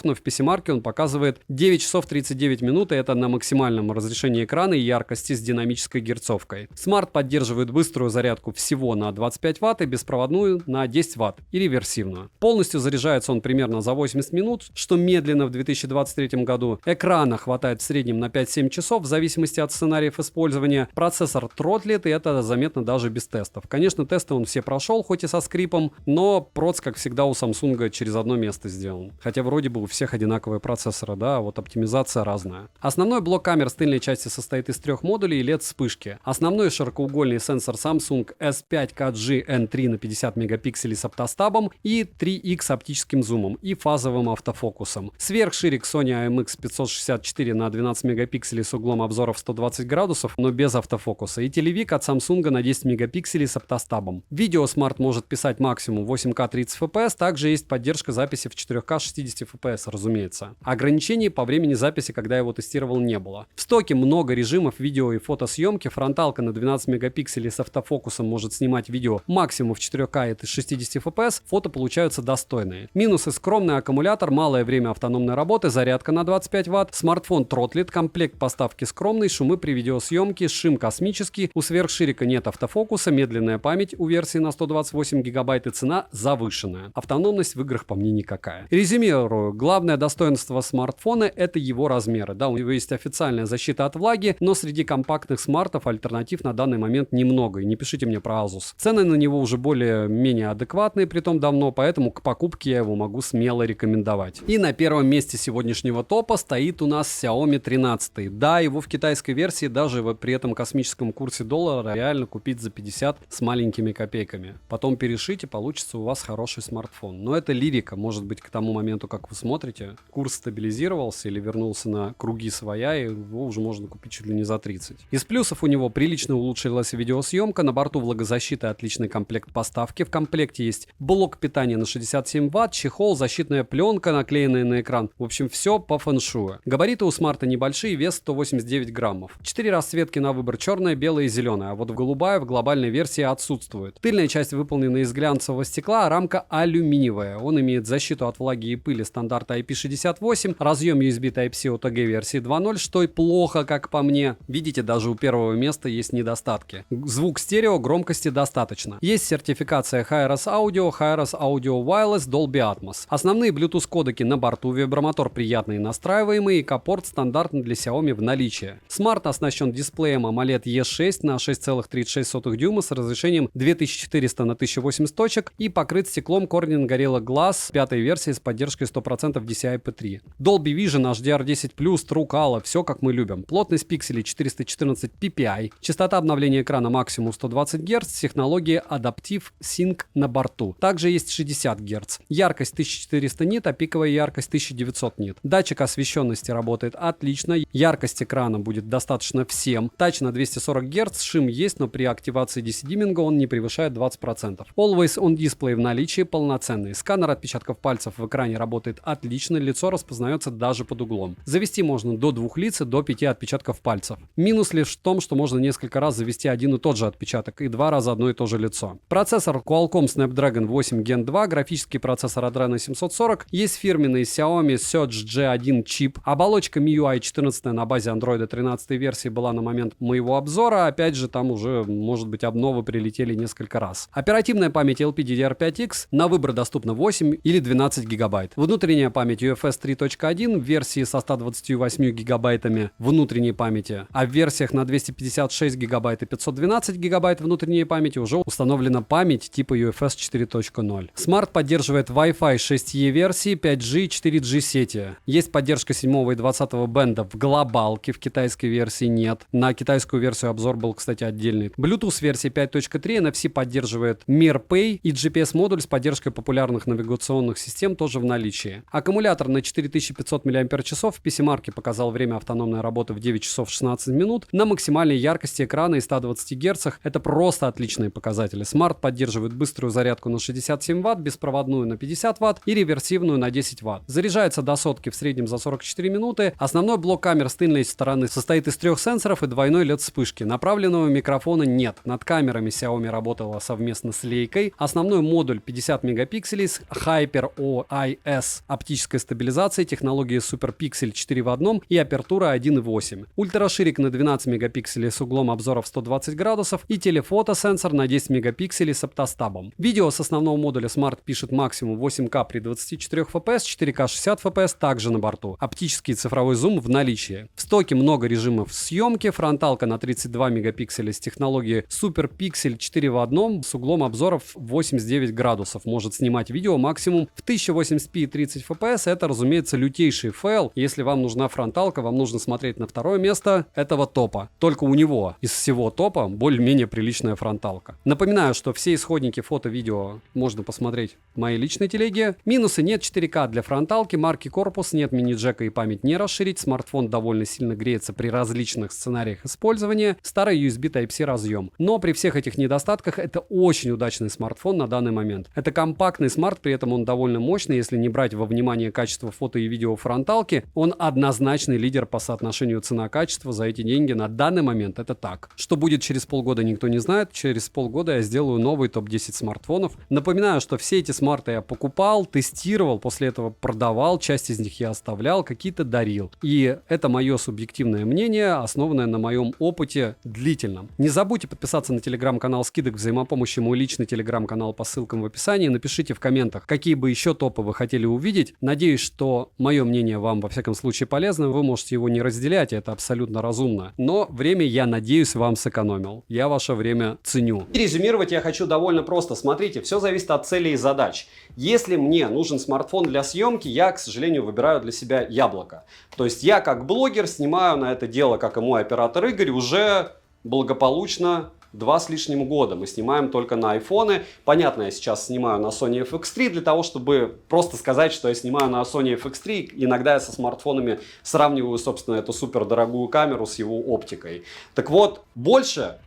Speaker 1: но в PC-марке он показывает 9 часов 39 минут, и это на максимальном разрешении экрана и яркости с динамической герцовкой. Смарт поддерживает быструю зарядку всего на 25 Вт и беспроводную на 10 Вт и реверсивную. Полностью заряжается он примерно за 80 минут, что медленно в 2023 году. Экрана хватает в среднем на 5-7 часов в зависимости от сценариев использования. Процессор тротлит, и это заметно даже без тестов. Конечно, тесты он все прошел, хоть и со скрипом, но проц, как всегда, у Samsung через одно место сделан. Хотя вроде бы у всех одинаковые процессоры, да, а вот оптимизация разная. Основной блок камер с тыльной части состоит из 3 модулей и LED-вспышки. Основной широкоугольный сенсор Samsung S5KG N3 на 50 мегапикселей с оптостабом и 3X оптическим зумом и фазовым автофокусом. Сверхширик Sony IMX564 на 12 мегапикселей с углом обзора в 120 градусов, но без автофокуса. И телевик от Samsung на 10 мегапикселей с оптостабом. Видео смарт может писать максимум 8К 30 FPS, также есть поддержка записи в 4К 60 FPS, разумеется. Ограничений по времени записи, когда я его тестировал, не было. В стоке много режимов видео и фотосъемки. Фронталка на 12 мегапикселей с автофокусом может снимать видео максимум в 4К и 60 FPS. Фото получаются достойные. Минусы: скромный аккумулятор, малое время автономной работы, зарядка на 25 Вт, смартфон тротлит, комплект поставки скромный, шумы при видеосъемке, шим космический, у сверхширика нет автофокуса, медленная память у версии на 128 гигабайт и цена завышенная. Автономность в играх по мне никакая. Резюмирую, главное достоинство смартфона — это его размеры. Да, у него есть официальная защита от влаги, но среди компактных смартов альтернатив на данный момент немного, и не пишите мне про Asus. Цены на него уже более-менее адекватные, притом давно, поэтому к покупке я его могу смело рекомендовать. И на первом месте сегодняшнего топа стоит у нас Xiaomi 13. Да, его в китайской версии даже при этом космическом курсе доллара реально купить за 50 с маленькими копейками. Потом перешить, и получится у вас хороший смартфон. Но это лирика, может быть, к тому моменту, как вы смотрите, курс стабилизировался или вернулся на круги своя, и его уже можно купить чуть ли не за 30. Из плюсов у него прилично улучшилась видеосъемка, на борту влагозащита, отличный комплект поставки. В комплекте есть блок питания на 67 Вт, чехол, защитная пленка, наклеенная на экран. В общем, все по фэншую. Габариты у смарта небольшие, вес 189 граммов. 4 расцветки на выбор: черная, белая и зеленая, а вот голубая в глобальной версии отсутствует. Тыльная часть выполнена из глянцевого стекла, а рамка алюминиевая. Он имеет защиту от влаги и пыли стандарта IP68, разъем USB Type-C OTG версии 2.0, что и плохо, как по мне. Видите, даже у первого места есть недостатки. Звук стерео, громкости достаточно. Есть сертификация Hi-Res Audio, Hi-Res Audio Wireless, Dolby Atmos. Основные Bluetooth кодеки на борту, вибромотор приятный и настраиваемый, и капорт стандартный для Xiaomi в наличии. Смарт оснащен дисплеем AMOLED E6 на 6,36 дюйма с разрешением 2400 на 1080 точек и покрыт стеклом Corning Gorilla Glass 5 версии с поддержкой 100% DCI-P3. Dolby Vision, HDR10+, True Color, все как мы любим. Плотность пикселей 414 ppi, частота обновления экрана максимум 120 Гц с технологией Adaptive Sync на борту. Также есть 60 Гц. Яркость 1400 нит, а пиковая яркость 1900 нит. Датчик освещенности работает отлично, яркость экрана будет достаточно всем. Тач на 240 Гц, шим есть, но при активации DC-димминга он не превышает 20%. Always on Display в наличии, полноценный. Сканер отпечатков пальцев в экране работает отлично, лицо распознается даже под углом. Завести можно до 2 лиц и до 5 отпечатков пальцев. Минус лишь в том, что можно несколько раз завести один и тот же отпечаток и 2 раза одно и то же лицо. Процессор Qualcomm Snapdragon 8 Gen 2, графический процессор Adreno 740, есть фирменный Xiaomi Surge G1 чип, оболочка MIUI 14 на базе Android 13 версии была на момент моего обзора, опять же там уже, может быть, обновы прилетели несколько раз. Оперативная память LPDDR5X, на выбор доступно 8 или 12 гигабайт. Внутренняя память UFS 3.1 в версии со 128 гигабайтами внутренней памяти, а в версиях на 256 гигабайт и 512 гигабайт внутренней памяти уже установлена память типа UFS 4.0. Смарт поддерживает Wi-Fi 6E версии, 5G и 4G сети. Есть поддержка 7 и 20 бенда в глобалке, в китайской версии нет. На китайскую версию обзор был, кстати, отдельный. Bluetooth версии 5.3, NFC поддерживает MirPay и GPS-модуль с поддержкой популярных навигационных систем тоже в наличии. Аккумулятор на 4500 мАч в PC-марке показал время автономной работы в 9 часов 16 минут. На максимальной яркости экрана и 120 Гц это просто отличные показатели. Смарт поддерживает быструю зарядку на 67 Вт, беспроводную на 50 Вт и реверсивную на 10 Вт. Заряжается до сотки в среднем за 44 минуты. Основной блок камер с тыльной стороны состоит из 3 сенсоров и двойной LED-вспышки. Направленного микрофона нет. Над камерами Xiaomi работала совместно с Leica. Основной модуль 50 мегапикселей с Hyper OIS оптической стабилизацией, технологией Super Pixel 4 в 1 и апертура 1.8. Ультраширик на 12 мегапикселей с углом обзора в 120 градусов и телефотосенсор на 10 мегапикселей с оптостабом. Видео с основного модуля Smart пишет максимум 8К при 24 FPS, 4К 60 FPS также на борту. Оптический цифровой зум в наличии. В стоке много режимов съемки, фронталка на 32 мегапикселя с технологией Super Pixel 4 в 1 с углом обзора в 89 градусов. Может снимать видео максимум в 1080p и 30 FPS. Это, разумеется, лютейший фейл. Если вам нужна фронталка, вам нужно смотреть на второе место этого топа. Только у него из всего топа более-менее приличная фронталка. Напоминаю, что все исходники фото-видео можно посмотреть в моей личной телеге. Минусы: нет 4К для фронталки, марки корпус, нет мини-джека и память не расширить. Смартфон довольно сильно греется при различных сценариях использования. Старый USB Type-C разъем. Но при всех этих недостатках это очень удачный смартфон на данный момент. Это компактный смарт, при этом он довольно мощный. Если не брать во внимание качество фото и видео фронталки, он однозначный лидер по соотношению цена-качество за эти деньги на данный момент. Это так. Что будет через полгода, никто не знает. Через полгода я сделаю новый топ-10 смартфонов. Напоминаю, что все эти смарты я покупал, тестировал, после этого продавал, часть из них я оставлял, какие-то дарил. И это мое субъективное мнение, основанное на моем опыте длительном. Не забудьте подписаться на телеграм-канал скидок взаимопомощи, мой личный телеграм-канал по ссылкам в описании. Напишите в комментах, какие бы еще топы вы хотели увидеть. Надеюсь, что мое мнение вам во всяком случае полезно. Вы можете его не разделять, это абсолютно разумно. Но время, я надеюсь, вам сэкономил. Я ваше время ценю. И резюмировать я хочу довольно просто. Смотрите, все зависит от целей и задач. Если мне нужен смартфон для съемки, я, к сожалению, выбираю для себя яблоко. То есть я как блогер снимаю на это дело, как и мой оператор Игорь, уже благополучно 2 с лишним года. Мы снимаем только на айфоны. Понятно, я сейчас снимаю на Sony FX3 для того, чтобы просто сказать, что я снимаю на Sony FX3. Иногда я со смартфонами сравниваю, собственно, эту супер дорогую камеру с его оптикой. Так вот, больше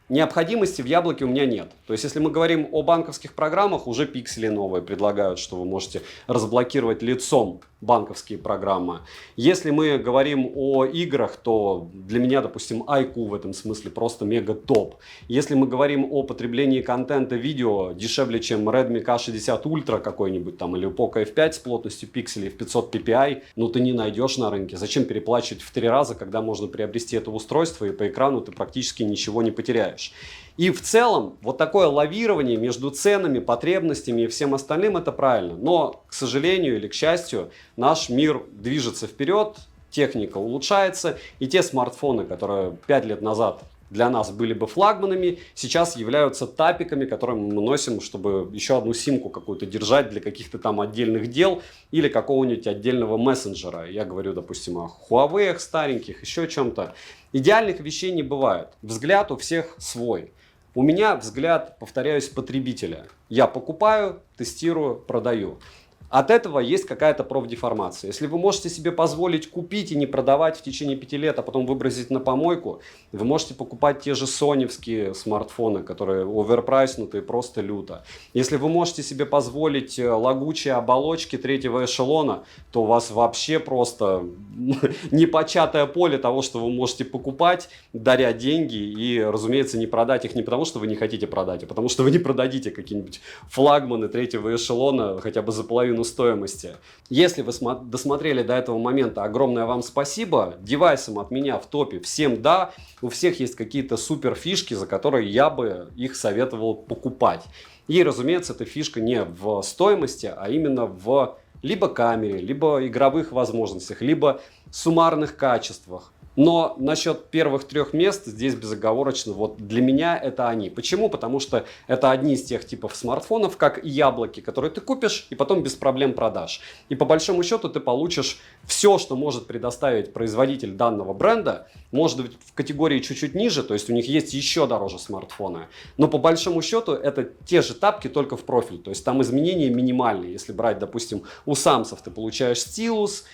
Speaker 1: необходимости в яблоке у меня нет. То есть, если мы говорим о банковских программах, уже пиксели новые предлагают, что вы можете разблокировать лицом банковские программы. Если мы говорим о играх, то для меня, допустим, iQOO в этом смысле просто мега топ. Если мы говорим о потреблении контента видео дешевле, чем Redmi K60 Ultra какой-нибудь там или Poco F5 с плотностью пикселей в 500 ppi, ну ты не найдешь на рынке. Зачем переплачивать в 3 раза, когда можно приобрести это устройство и по экрану ты практически ничего не потеряешь. И в целом вот такое лавирование между ценами, потребностями и всем остальным это правильно. Но, к сожалению или к счастью, наш мир движется вперед, техника улучшается, и те смартфоны, которые 5 лет назад для нас были бы флагманами, сейчас являются тапиками, которые мы носим, чтобы еще одну симку какую-то держать для каких-то там отдельных дел или какого-нибудь отдельного мессенджера. Я говорю, допустим, о Huawei стареньких, еще чем-то. Идеальных вещей не бывает. Взгляд у всех свой. У меня взгляд, повторяюсь, потребителя. Я покупаю, тестирую, продаю. От этого есть какая-то профдеформация. Если вы можете себе позволить купить и не продавать в течение 5 лет, а потом выбросить на помойку, вы можете покупать те же соневские смартфоны, которые оверпрайснутые просто люто. Если вы можете себе позволить лагучие оболочки третьего эшелона, то у вас вообще просто непочатое поле того, что вы можете покупать, даря деньги и, разумеется, не продать их не потому, что вы не хотите продать, а потому что вы не продадите какие-нибудь флагманы третьего эшелона хотя бы за половину стоимости. Если вы досмотрели до этого момента, огромное вам спасибо. Девайсам от меня в топе всем да. У всех есть какие-то супер фишки, за которые я бы их советовал покупать. И, разумеется, эта фишка не в стоимости, а именно в либо камере, либо игровых возможностях, либо суммарных качествах. Но насчет первых 3 мест здесь безоговорочно, вот для меня это они. Почему? Потому что это одни из тех типов смартфонов, как и яблоки, которые ты купишь и потом без проблем продашь. И по большому счету ты получишь все, что может предоставить производитель данного бренда, может быть в категории чуть-чуть ниже, то есть у них есть еще дороже смартфоны. Но по большому счету это те же тапки, только в профиль. То есть там изменения минимальные. Если брать, допустим, у Samsung ты получаешь стилус,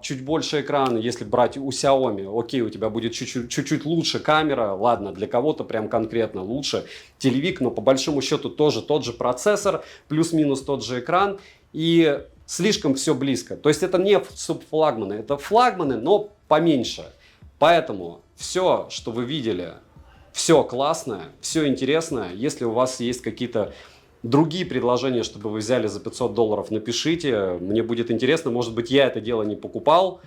Speaker 1: чуть больше экрана. Если брать у Xiaomi, окей, у тебя будет чуть-чуть лучше камера, ладно, для кого-то прям конкретно лучше телевик, но по большому счету тоже тот же процессор, плюс-минус тот же экран и слишком все близко. То есть это не субфлагманы, это флагманы, но поменьше. Поэтому все, что вы видели, все классное, все интересное. Если у вас есть какие-то другие предложения, чтобы вы взяли за $500, напишите. Мне будет интересно. Может быть, я это дело не покупал,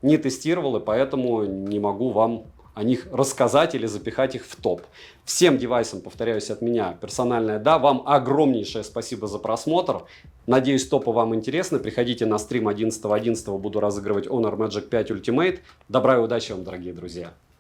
Speaker 1: не тестировал, и поэтому не могу вам о них рассказать или запихать их в топ. Всем девайсам, повторяюсь, от меня персональное да. Вам огромнейшее спасибо за просмотр. Надеюсь, топы вам интересны. Приходите на стрим 11.11. Буду разыгрывать Honor Magic 5 Ultimate. Добра и удачи вам, дорогие друзья.